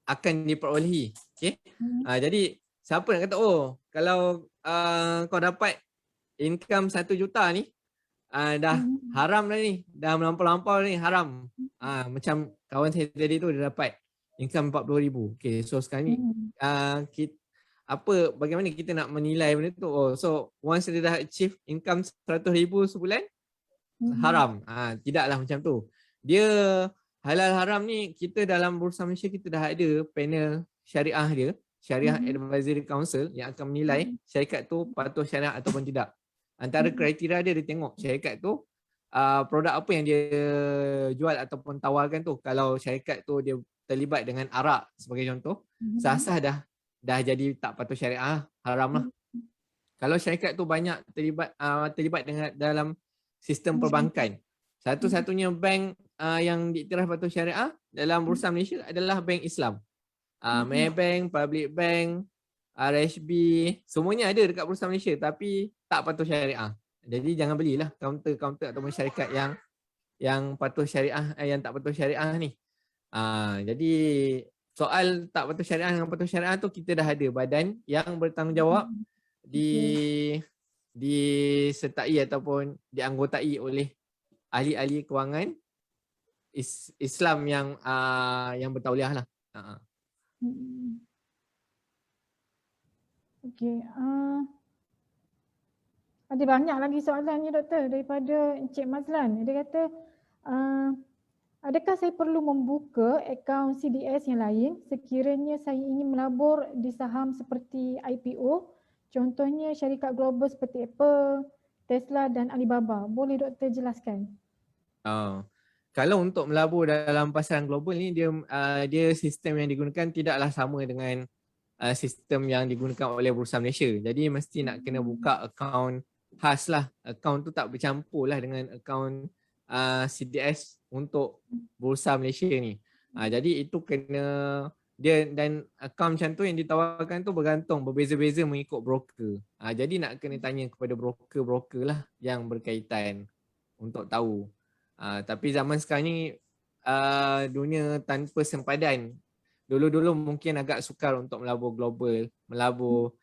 akan diperolehi. Okay? Jadi siapa nak kata kalau kau dapat income 1 juta ni dah haram dah ni, dah melampau-lampau ni, haram. Macam kawan saya tadi tu dia dapat income 40,000. Okay, so sekarang ni bagaimana kita nak menilai benda tu? So once dia dah achieve income 100,000 sebulan, haram. Tidaklah macam tu. Dia halal haram ni, kita dalam Bursa Malaysia kita dah ada panel syariah dia, Syariah Advisory Council, yang akan menilai syarikat tu patuh syariah ataupun tidak. Antara kriteria dia tengok syarikat tu produk apa yang dia jual ataupun tawarkan tu. Kalau syarikat tu dia terlibat dengan arak sebagai contoh, sah-sah dah jadi tak patuh syariah, haram lah. Kalau syarikat tu banyak terlibat dengan dalam sistem perbankan, satu-satunya bank yang diiktiraf patuh syariah dalam Bursa Malaysia adalah bank Islam. Maybank, Public Bank, RHB, semuanya ada dekat Bursa Malaysia tapi tak patuh syariah. Jadi jangan belilah kaunter-kaunter ataupun syarikat yang patuh syariah, yang tak patuh syariah ni. Jadi soal tak patuh syariah dengan patuh syariah tu, kita dah ada badan yang bertanggungjawab disertai ataupun dianggotai oleh ahli-ahli kewangan Islam yang bertauliah lah. Okey. Ada banyak lagi soalan ni doktor daripada Encik Mazlan. Dia kata, adakah saya perlu membuka akaun CDS yang lain sekiranya saya ingin melabur di saham seperti IPO, contohnya syarikat global seperti Apple, Tesla dan Alibaba? Boleh doktor jelaskan? Kalau untuk melabur dalam pasaran global ni, dia sistem yang digunakan tidaklah sama dengan sistem yang digunakan oleh Bursa Malaysia. Jadi mesti nak kena buka akaun khas lah. Akaun tu tak bercampur lah dengan akaun CDS untuk Bursa Malaysia ni. Jadi itu kena dan akaun macam tu yang ditawarkan tu bergantung, berbeza-beza mengikut broker. Jadi nak kena tanya kepada broker-broker lah yang berkaitan untuk tahu. Tapi zaman sekarang ni dunia tanpa sempadan. Dulu-dulu mungkin agak sukar untuk melabur global, melabur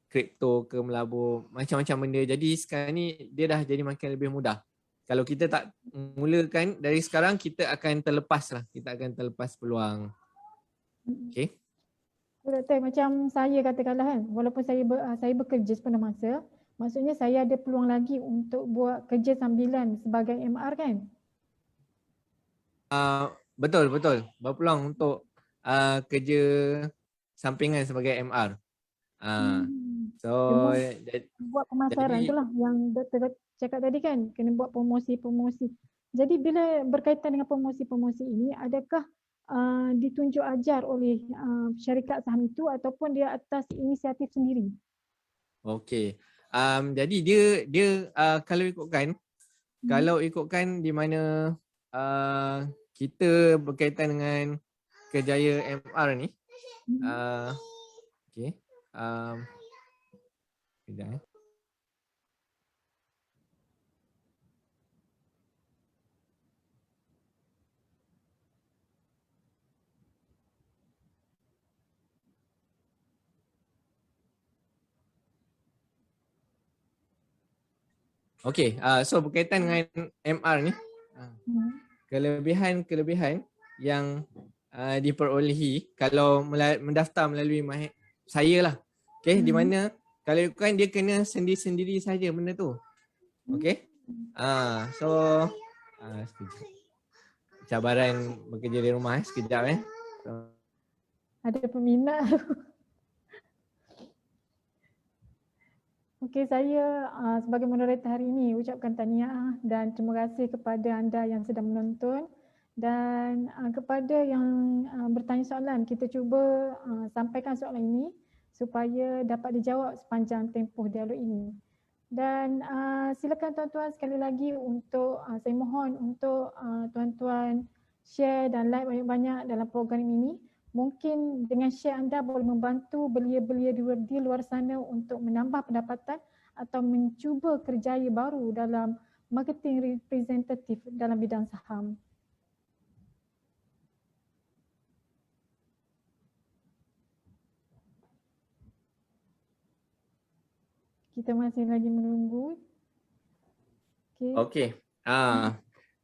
kripto ke melabur macam-macam benda. Jadi sekarang ni dia dah jadi makin lebih mudah. Kalau kita tak mulakan dari sekarang, kita akan terlepas lah. Kita akan terlepas peluang. Okay. Doktor, macam saya katakanlah kan, walaupun saya bekerja sepenuh masa, maksudnya saya ada peluang lagi untuk buat kerja sambilan sebagai MR kan? Betul. Berpeluang untuk kerja sampingan sebagai MR. So buat pemasaran itulah yang doktor cakap tadi kan, kena buat promosi-promosi. Jadi bila berkaitan dengan promosi-promosi ini, adakah ditunjuk ajar oleh syarikat saham itu ataupun dia atas inisiatif sendiri? Okey. Jadi dia kalau ikutkan di mana kita berkaitan dengan kerjaya MR ni, okey. Sekejap, eh. Okey, so berkaitan dengan MR ni, kelebihan-kelebihan yang diperolehi kalau mendaftar melalui saya lah. Okey, di mana kalau ikutkan dia kena sendiri-sendiri saja benda tu. Okey. So sekejap. Cabaran bekerja di rumah sekejap So, Ada peminat. Okey, saya sebagai moderator hari ini ucapkan tahniah dan terima kasih kepada anda yang sedang menonton dan kepada yang bertanya soalan, kita cuba sampaikan soalan ini supaya dapat dijawab sepanjang tempoh dialog ini. Dan silakan tuan-tuan sekali lagi untuk saya mohon untuk tuan-tuan share dan like banyak-banyak dalam program ini. Mungkin dengan share anda boleh membantu belia-belia di luar sana untuk menambah pendapatan atau mencuba kerjaya baru dalam marketing representatif dalam bidang saham. Kita masih lagi menunggu. Okey.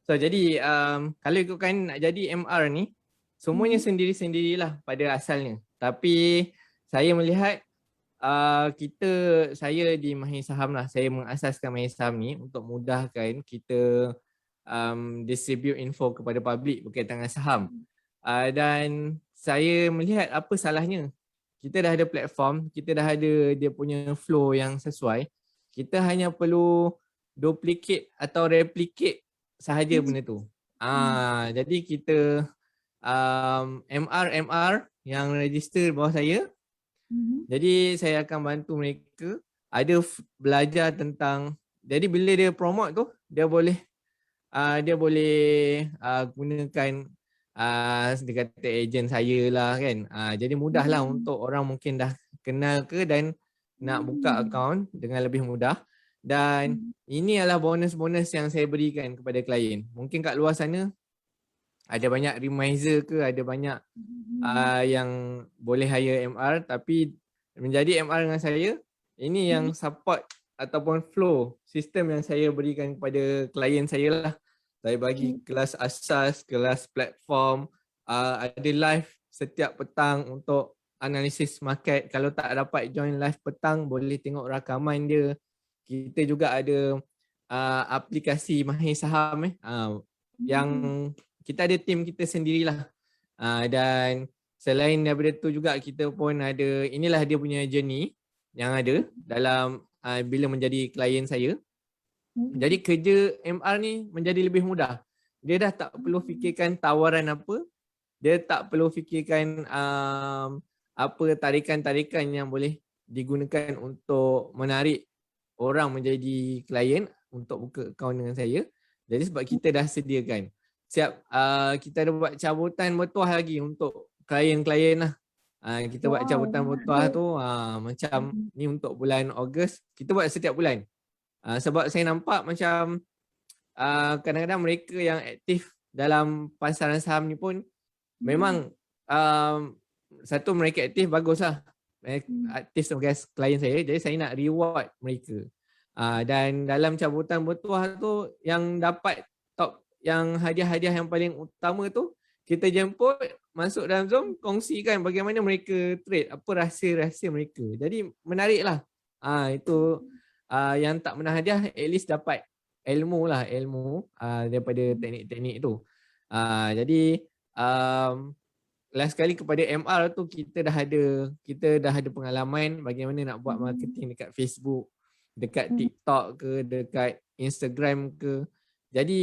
So jadi kalau ikutkan nak jadi MR ni semuanya sendiri-sendirilah pada asalnya. Tapi saya melihat saya di Mahir Saham lah, saya mengasaskan Mahir Saham ni untuk mudahkan kita distribute info kepada publik berkaitan dengan saham. Dan saya melihat apa salahnya. Kita dah ada platform, kita dah ada dia punya flow yang sesuai. Kita hanya perlu duplicate atau replicate sahaja benda tu. Jadi kita MR yang register bawah saya. Jadi saya akan bantu mereka ada belajar tentang, jadi bila dia promote tu dia boleh gunakan dia kata ejen saya lah kan. Jadi mudahlah untuk orang mungkin dah kenal ke dan nak buka akaun dengan lebih mudah. Dan ini adalah bonus-bonus yang saya berikan kepada klien. Mungkin kat luar sana ada banyak reminder ke, ada banyak yang boleh hire MR, tapi menjadi MR dengan saya, ini yang support ataupun flow sistem yang saya berikan kepada klien saya lah. Saya bagi kelas asas, kelas platform, ada live setiap petang untuk analisis market. Kalau tak dapat join live petang, boleh tengok rakaman dia. Kita juga ada aplikasi Mahir Saham yang kita ada tim kita sendirilah. Dan selain daripada tu juga kita pun ada, inilah dia punya journey yang ada dalam bila menjadi klien saya. Jadi kerja MR ni menjadi lebih mudah. Dia dah tak perlu fikirkan tawaran apa. Dia tak perlu fikirkan apa tarikan-tarikan yang boleh digunakan untuk menarik orang menjadi klien untuk buka akaun dengan saya. Jadi sebab kita dah sediakan. Siap kita ada buat cabutan bertuah lagi untuk klien-klien lah. Kita buat cabutan bertuah tu macam ni untuk bulan Ogos. Kita buat setiap bulan. Sebab saya nampak macam kadang-kadang mereka yang aktif dalam pasaran saham ni pun memang satu mereka aktif baguslah. Aktif sebagai klien saya. Jadi saya nak reward mereka. Dan dalam cabutan bertuah tu yang dapat top, yang hadiah-hadiah yang paling utama tu kita jemput masuk dalam Zoom, kongsikan bagaimana mereka trade, apa rahsia-rahsia mereka. Jadi menariklah. Itu yang tak menang hadiah at least dapat ilmu lah, ilmu daripada teknik-teknik tu. Jadi last sekali kepada MR tu kita dah ada pengalaman bagaimana nak buat marketing dekat Facebook, dekat TikTok ke, dekat Instagram ke. Jadi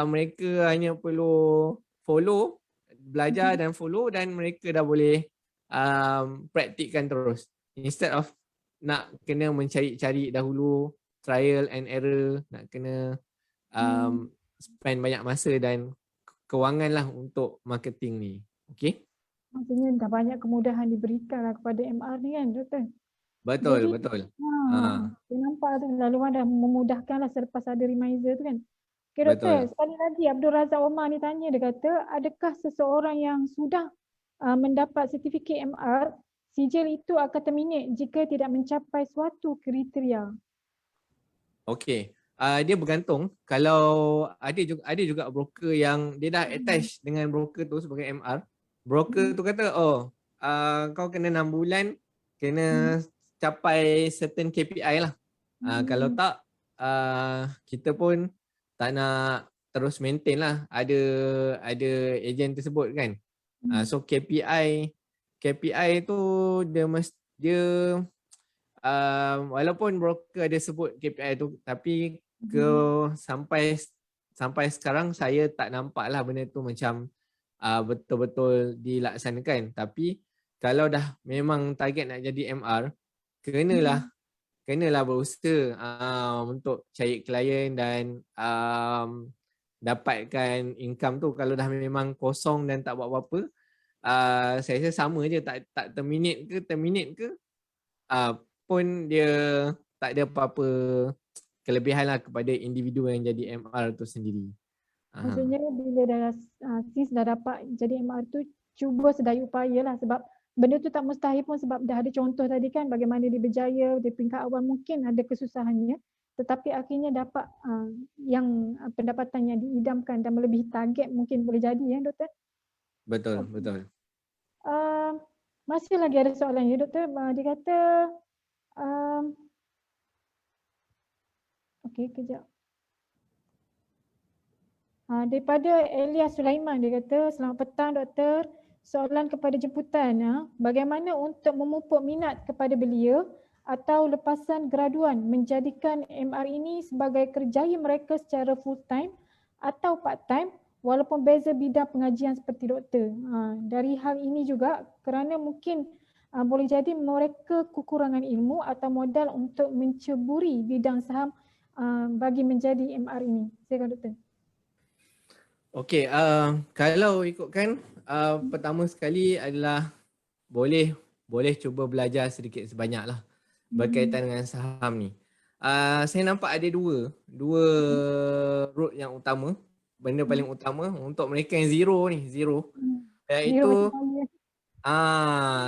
mereka hanya perlu follow, belajar dan follow, dan mereka dah boleh praktikkan terus. Instead of nak kena mencari-cari dahulu, trial and error, nak kena spend banyak masa dan kewangan lah untuk marketing ni. Okay? Maksudnya dah banyak kemudahan diberikan lah kepada MR ni kan, Doktor? Betul, Jadi betul. saya nampak tu laluan dah memudahkan lah selepas ada reminder tu kan. Okay doktor, Betul. sekali lagi Abdul Razak Omar ni tanya, dia kata adakah seseorang yang sudah mendapat sertifikat MR, sijil itu akan terminate jika tidak mencapai suatu kriteria? Okey. Dia bergantung. Kalau ada juga broker yang dia dah attach dengan broker tu sebagai MR. Broker tu kata, oh, kau kena 6 bulan, kena capai certain KPI lah. Kalau tak, kita pun tak nak terus maintain lah. Ada ejen tersebut kan. So KPI tu dia walaupun broker ada sebut KPI tu, tapi sampai sekarang saya tak nampak lah benda tu macam betul-betul dilaksanakan. Tapi kalau dah memang target nak jadi MR, kenalah berusaha untuk cari klien dan dapatkan income tu. Kalau dah memang kosong dan tak buat apa-apa, saya rasa sama je, tak terminate ke pun dia tak ada apa-apa kelebihan lah kepada individu yang jadi MR tu sendiri. Maksudnya bila dah sis dah dapat jadi MR tu, cuba sedaya upaya lah, sebab benda tu tak mustahil pun, sebab dah ada contoh tadi kan bagaimana dia berjaya di peringkat awal, mungkin ada kesusahannya tetapi akhirnya dapat yang pendapatan yang diidamkan dan melebihi target, mungkin boleh jadi ya doktor. Betul, Okay. betul. Masih lagi ada soalan ya doktor. Dia kata okey, kejap. Daripada Elia Sulaiman, dia kata, selamat petang doktor. Soalan kepada jemputan, bagaimana untuk memupuk minat kepada belia atau lepasan graduan menjadikan MR ini sebagai kerjaya mereka secara full time atau part time walaupun beza bidang pengajian seperti doktor. Dari hal ini juga kerana mungkin boleh jadi mereka kekurangan ilmu atau modal untuk menceburi bidang saham bagi menjadi MR ini. Silakan doktor. Okey, kalau ikutkan pertama sekali adalah boleh cuba belajar sedikit sebanyak lah berkaitan dengan saham ni. Saya nampak ada dua route yang utama, benda paling utama untuk mereka yang zero, Zero iaitu macam mana?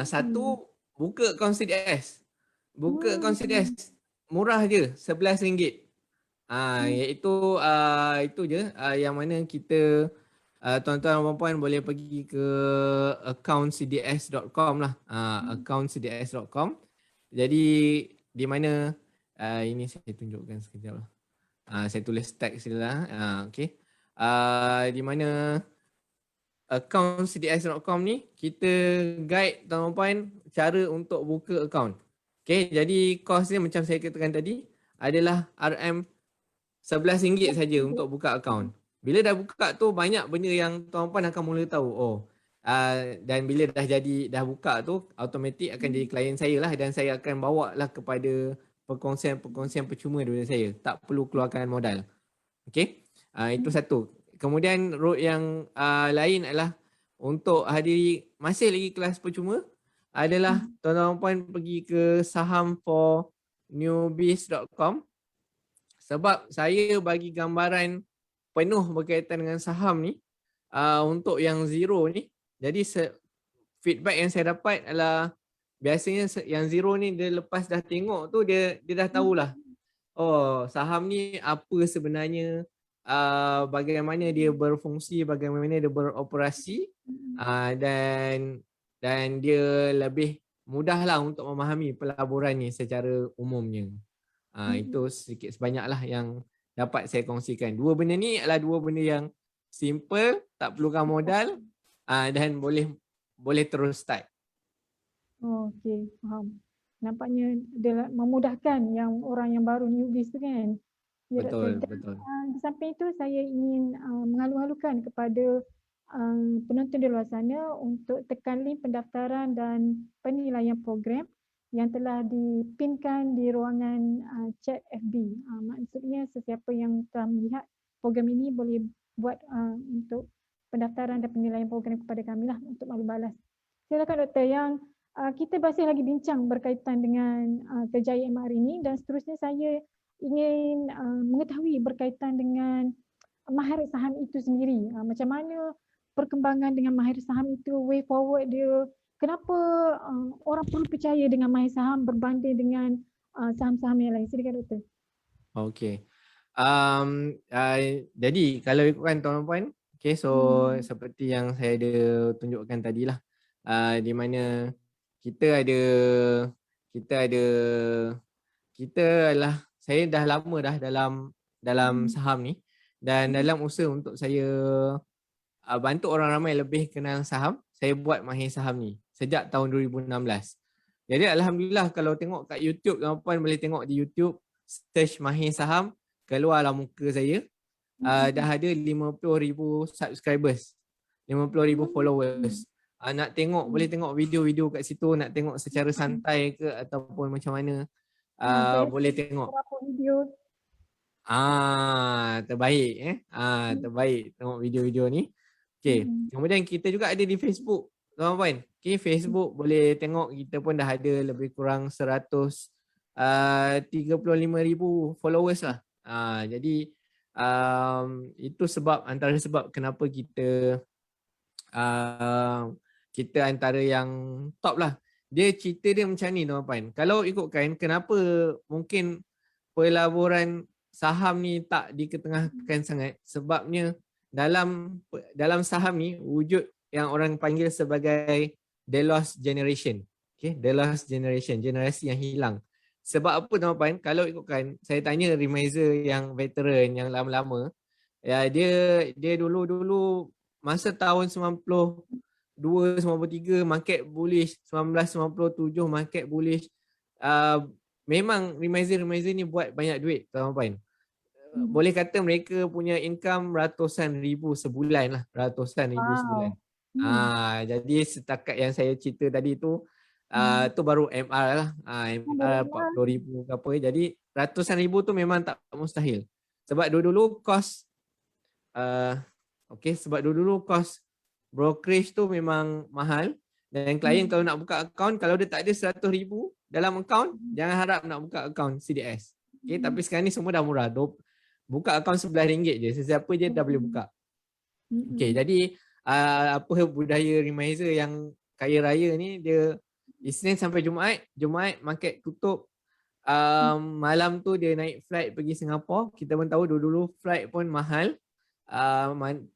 satu, buka akaun CDS. Buka akaun CDS murah je, RM11. Itu je yang mana kita tuan-tuan dan puan boleh pergi ke accountcds.com lah. Accountcds.com. Jadi di mana ini saya tunjukkan sekejap lah. Saya tulis teks dia lah. Okay. Di mana accountcds.com ni kita guide tuan-tuan dan puan cara untuk buka account. Okay, jadi kos dia macam saya katakan tadi adalah RM11 saja untuk buka akaun. Bila dah buka tu banyak benda yang tuan-puan akan mula tahu. Dan bila dah buka tu automatik akan jadi klien saya lah, dan saya akan bawa lah kepada perkongsian percuma daripada saya. Tak perlu keluarkan modal. Okay. Itu satu. Kemudian route yang lain adalah untuk hadiri masih lagi kelas percuma adalah tuan-tuan puan pergi ke sahamfornewbies.com, sebab saya bagi gambaran penuh berkaitan dengan saham ni untuk yang zero ni. Jadi feedback yang saya dapat adalah biasanya yang zero ni dia lepas dah tengok tu dia dah tahulah, oh saham ni apa sebenarnya, bagaimana dia berfungsi, bagaimana dia beroperasi, dan dia lebih mudah lah untuk memahami pelaburan ni secara umumnya. Itu sedikit sebanyak lah yang dapat saya kongsikan. Dua benda ni adalah dua benda yang simple, tak perlukan modal, dan boleh terus start. Okey, faham. Nampaknya dia memudahkan yang orang yang baru newbies tu kan. Ya, Betul, doktor. betul. Di samping itu saya ingin mengalu-alukan kepada penonton di luar sana untuk tekan link pendaftaran dan penilaian program yang telah dipinkan di ruangan chat FB. Maksudnya sesiapa yang telah melihat program ini boleh buat untuk pendaftaran dan penilaian program kepada kami lah untuk maklum balas. Silakan doktor, yang kita masih lagi bincang berkaitan dengan kejayaan MR ini, dan seterusnya saya ingin mengetahui berkaitan dengan mahir saham itu sendiri. Macam mana perkembangan dengan mahir saham itu, way forward dia, kenapa orang perlu percaya dengan mahir saham berbanding dengan saham-saham yang lain. Silakan Doktor. Okey. Jadi kalau ikutkan tuan-puan, okay, so seperti yang saya ada tunjukkan tadilah, di mana kita ada kita adalah, saya dah lama dah dalam saham ni, dan dalam usaha untuk saya bantu orang ramai lebih kenal saham, saya buat mahir saham ni sejak tahun 2016. Jadi alhamdulillah, kalau tengok kat YouTube, tuan-puan boleh tengok di YouTube, search mahir saham, keluarlah muka saya. Dah ada 50,000 subscribers, 50,000 followers. Nak tengok, boleh tengok video-video kat situ, nak tengok secara santai ke ataupun macam mana, boleh tengok. Berapa video? Terbaik terbaik tengok video-video ni. Okey, kemudian kita juga ada di Facebook, tuan-puan. Okey, Facebook boleh tengok, kita pun dah ada lebih kurang 135,000 followers lah. Jadi itu sebab, antara sebab kenapa kita antara yang top lah. Dia cerita dia macam ni, tuan-puan. Kalau ikutkan kenapa mungkin pelaburan saham ni tak diketengahkan sangat, sebabnya dalam saham ni wujud yang orang panggil sebagai the lost generation. Okay, the lost generation, generasi yang hilang. Sebab apa, tuan-puan? Kalau ikutkan, saya tanya remiser yang veteran, yang lama-lama, ya, dia dulu masa tahun 92, 93 market bullish, 1997 market bullish. Memang remiser ni buat banyak duit, tuan-puan. Boleh kata mereka punya income ratusan ribu sebulan lah, ratusan ribu sebulan. Jadi setakat yang saya cerita tadi tu, tu baru MR lah, MR 40,000 ke apa. Jadi ratusan ribu tu memang tak mustahil. Sebab dulu-dulu kos sebab dulu kos brokerage tu memang mahal, dan klien kalau nak buka akaun, kalau dia tak ada 100,000 dalam akaun, jangan harap nak buka akaun CDS. Okay, tapi sekarang ni semua dah murah. Buka akaun RM11 je, sesiapa je dah boleh buka. Okay, jadi apa budaya remiser yang kaya raya ni, dia Isnin sampai Jumaat market tutup. Malam tu dia naik flight pergi Singapura. Kita pun tahu dulu flight pun mahal.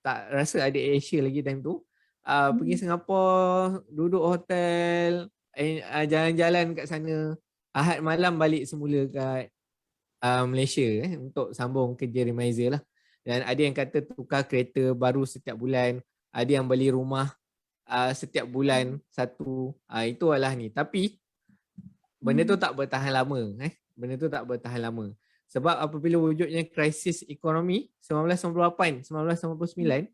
Tak rasa ada Asia lagi time tu. Pergi Singapura, duduk hotel, jalan-jalan kat sana. Ahad malam balik semula kat Malaysia untuk sambung kerja remiser lah. Dan ada yang kata tukar kereta baru setiap bulan, ada yang beli rumah setiap bulan satu. Itulah ni. Tapi benda tu tak bertahan lama. Benda tu tak bertahan lama. Sebab apabila wujudnya krisis ekonomi 1998, 1999,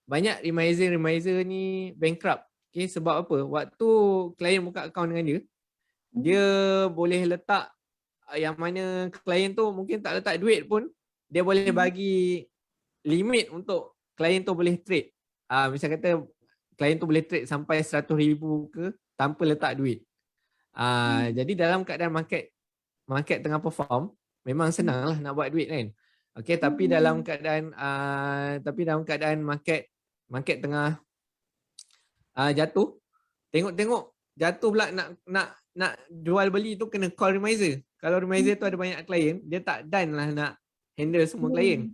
banyak remiser ni bankrupt. Okay, sebab apa? Waktu klien buka akaun dengan dia boleh letak, yang mana klien tu mungkin tak letak duit pun, dia boleh bagi limit untuk klien tu boleh trade. Misal kata klien tu boleh trade sampai 100,000 ke tanpa letak duit. Jadi dalam keadaan market tengah perform, memang senang lah nak buat duit kan. Okay, tapi dalam keadaan market tengah jatuh, tengok jatuh pula, nak jual beli tu kena call remiser. Kalau remiser tu ada banyak klien, dia tak done lah nak handle semua klien.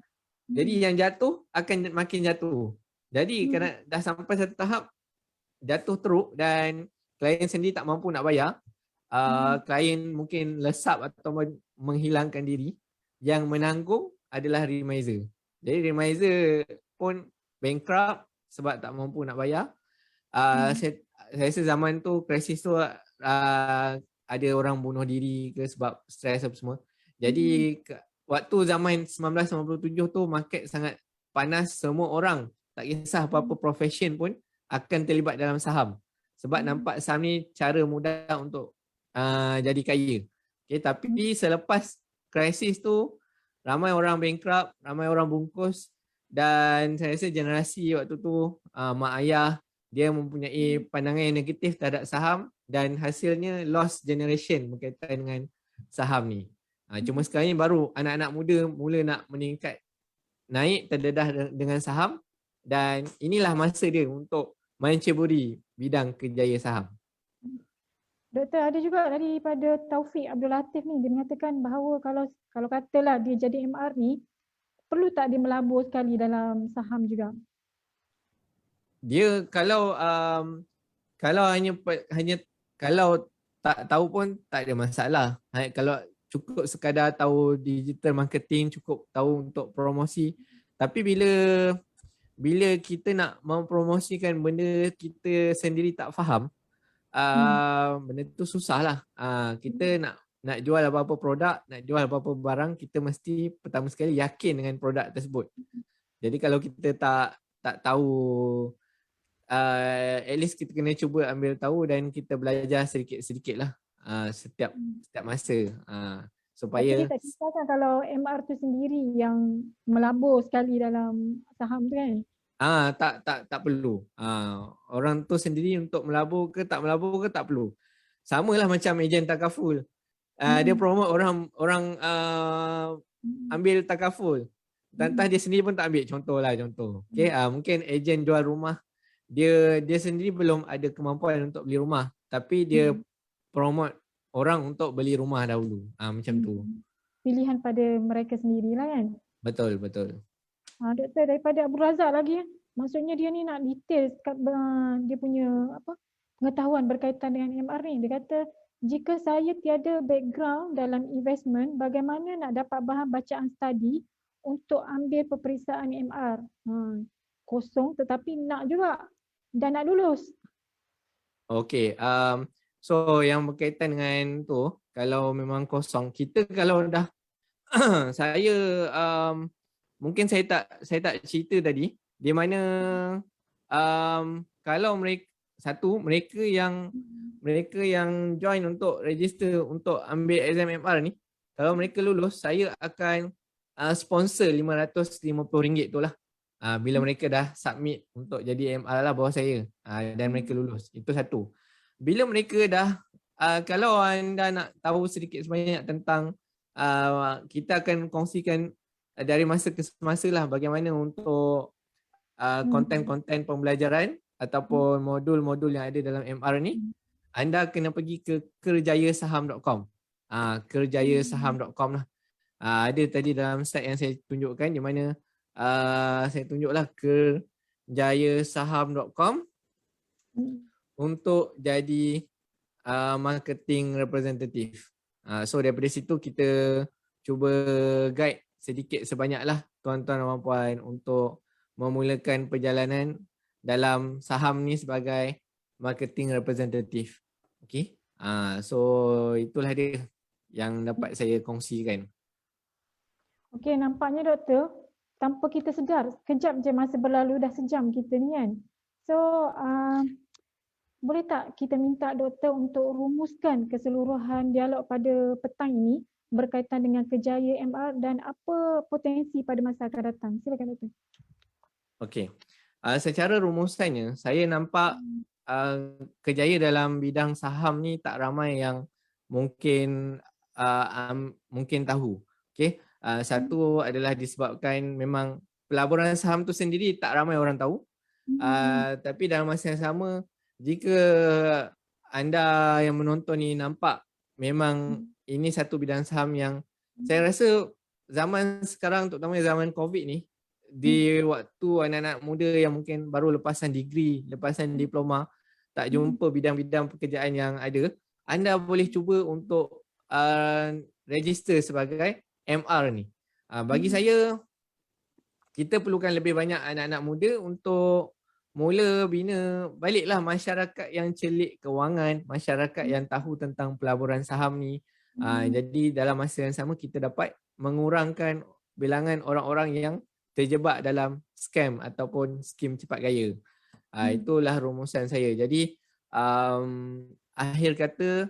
Jadi yang jatuh akan makin jatuh. Jadi kerana dah sampai satu tahap jatuh teruk dan klien sendiri tak mampu nak bayar, klien mungkin lesap atau menghilangkan diri, yang menanggung adalah remiser. Jadi remiser pun bankrupt sebab tak mampu nak bayar. Saya rasa zaman tu, krisis tu, ada orang bunuh diri ke sebab stres apa semua. Jadi waktu zaman 1997 tu market sangat panas, semua orang tak kisah apa-apa profession pun akan terlibat dalam saham. Sebab nampak saham ni cara mudah untuk jadi kaya. Okay, tapi selepas krisis tu, ramai orang bankrupt, ramai orang bungkus, dan saya rasa generasi waktu tu, mak ayah dia mempunyai pandangan yang negatif terhadap saham dan hasilnya loss generation berkaitan dengan saham ni. Cuma sekarang ni baru anak-anak muda mula nak meningkat naik terdedah dengan saham dan inilah masa dia untuk menceburi bidang kerjaya saham. Doktor, ada juga daripada Taufik Abdul Latif ni, dia mengatakan bahawa kalau katalah dia jadi MR ni, perlu tak dia melabur sekali dalam saham juga? Dia kalau hanya kalau tak tahu pun tak ada masalah. Kalau cukup sekadar tahu digital marketing, cukup tahu untuk promosi. Tapi bila kita nak mempromosikan benda kita sendiri tak faham, benda tu susah lah. Kita nak jual apa-apa produk, nak jual apa-apa barang, kita mesti pertama sekali yakin dengan produk tersebut. Jadi kalau kita tak tahu, at least kita kena cuba ambil tahu dan kita belajar sedikit-sedikit lah setiap masa. Tapi Supaya dia tak kisahkan kalau MR tu sendiri yang melabur sekali dalam saham tu kan? tak perlu. Orang tu sendiri untuk melabur ke tak perlu. Samalah macam ejen takaful. Dia promote orang ambil takaful. Tantah dia sendiri pun tak ambil, contoh. Okay, mungkin ejen jual rumah, dia sendiri belum ada kemampuan untuk beli rumah, tapi dia promote orang untuk beli rumah dahulu. Macam tu. Pilihan pada mereka sendirilah kan? Betul. Doktor, daripada Abu Razak lagi, maksudnya dia ni nak detail dia punya pengetahuan berkaitan dengan MR ni. Dia kata, jika saya tiada background dalam investment, bagaimana nak dapat bahan bacaan study untuk ambil peperiksaan MR? Kosong tetapi nak juga dan nak lulus. Okay, so yang berkaitan dengan tu, kalau memang kosong, kita kalau dah saya mungkin saya tak cerita tadi, di mana kalau mereka yang join untuk register untuk ambil exam MR ni, kalau mereka lulus, saya akan sponsor RM550 tu lah. Bila mereka dah submit untuk jadi MR lah bawah saya, dan mereka lulus. Itu satu. Bila mereka dah, kalau anda nak tahu sedikit sebanyak tentang, kita akan kongsikan dari masa ke semasa lah bagaimana untuk konten-konten pembelajaran ataupun modul-modul yang ada dalam MR ni. Anda kena pergi ke kerjayasaham.com. Kerjayasaham.com lah. Ada tadi dalam slide yang saya tunjukkan, di mana saya tunjuklah kerjayasaham.com untuk jadi marketing representative. So daripada situ kita cuba guide sedikit sebanyaklah tuan-tuan dan puan untuk memulakan perjalanan dalam saham ni sebagai marketing representative. Okay. So itulah dia yang dapat saya kongsikan. Okey, nampaknya doktor, tanpa kita sedar, sekejap je masa berlalu dah sejam kita ni kan. So, boleh tak kita minta doktor untuk rumuskan keseluruhan dialog pada petang ini berkaitan dengan kerjaya MR dan apa potensi pada masa akan datang? Silakan doktor. Okey. Secara rumusannya, saya nampak kerjaya dalam bidang saham ni tak ramai yang mungkin tahu. Okey. Satu adalah disebabkan memang pelaburan saham tu sendiri tak ramai orang tahu. Tapi dalam masa yang sama, jika anda yang menonton ni nampak memang ini satu bidang saham yang saya rasa zaman sekarang, terutama zaman COVID ni, di waktu anak-anak muda yang mungkin baru lepasan degree, lepasan diploma, tak jumpa bidang-bidang pekerjaan yang ada, anda boleh cuba untuk register sebagai MR ni. Bagi saya, kita perlukan lebih banyak anak-anak muda untuk mula bina baliklah masyarakat yang celik kewangan, masyarakat yang tahu tentang pelaburan saham ni. Jadi dalam masa yang sama kita dapat mengurangkan bilangan orang-orang yang terjebak dalam scam ataupun skim cepat gaya. Itulah rumusan saya. Jadi akhir kata,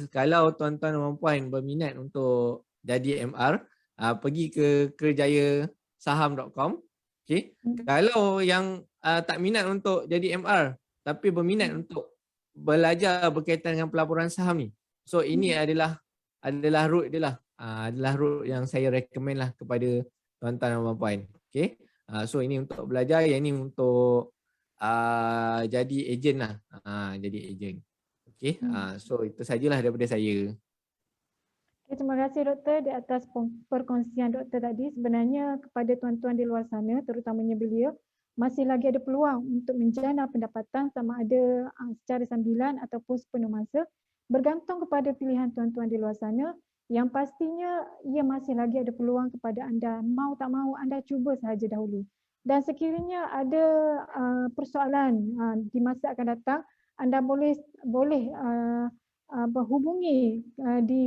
kalau tuan-tuan dan puan berminat untuk jadi MR, pergi ke kerjayasaham.com. Okay. Kalau yang tak minat untuk jadi MR tapi berminat untuk belajar berkaitan dengan pelaporan saham ni. So ini adalah route dia lah. Adalah route yang saya recommend lah kepada tuan-tuan dan puan-puan. Okay. So ini untuk belajar, yang ini untuk jadi ejen lah. Jadi ejen. Okay. So itu sajalah daripada saya. Okay, terima kasih doktor di atas perkongsian doktor tadi. Sebenarnya kepada tuan-tuan di luar sana, terutamanya belia, masih lagi ada peluang untuk menjana pendapatan sama ada secara sambilan ataupun sepenuh masa, bergantung kepada pilihan tuan-tuan di luar sana. Yang pastinya ia masih lagi ada peluang kepada anda, mau tak mau anda cuba sahaja dahulu. Dan sekiranya ada persoalan di masa akan datang, anda boleh berhubungi di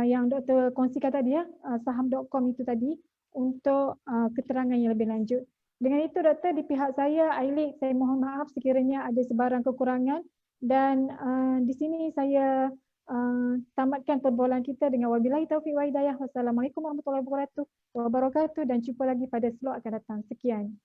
yang doktor kongsikan tadi saham.com itu tadi untuk keterangan yang lebih lanjut. Dengan itu doktor, di pihak saya, Ailik, saya mohon maaf sekiranya ada sebarang kekurangan dan di sini saya tamatkan perbualan kita dengan wabillahi taufiq wa hidayah. Wassalamualaikum warahmatullahi wabarakatuh dan jumpa lagi pada slot akan datang. Sekian.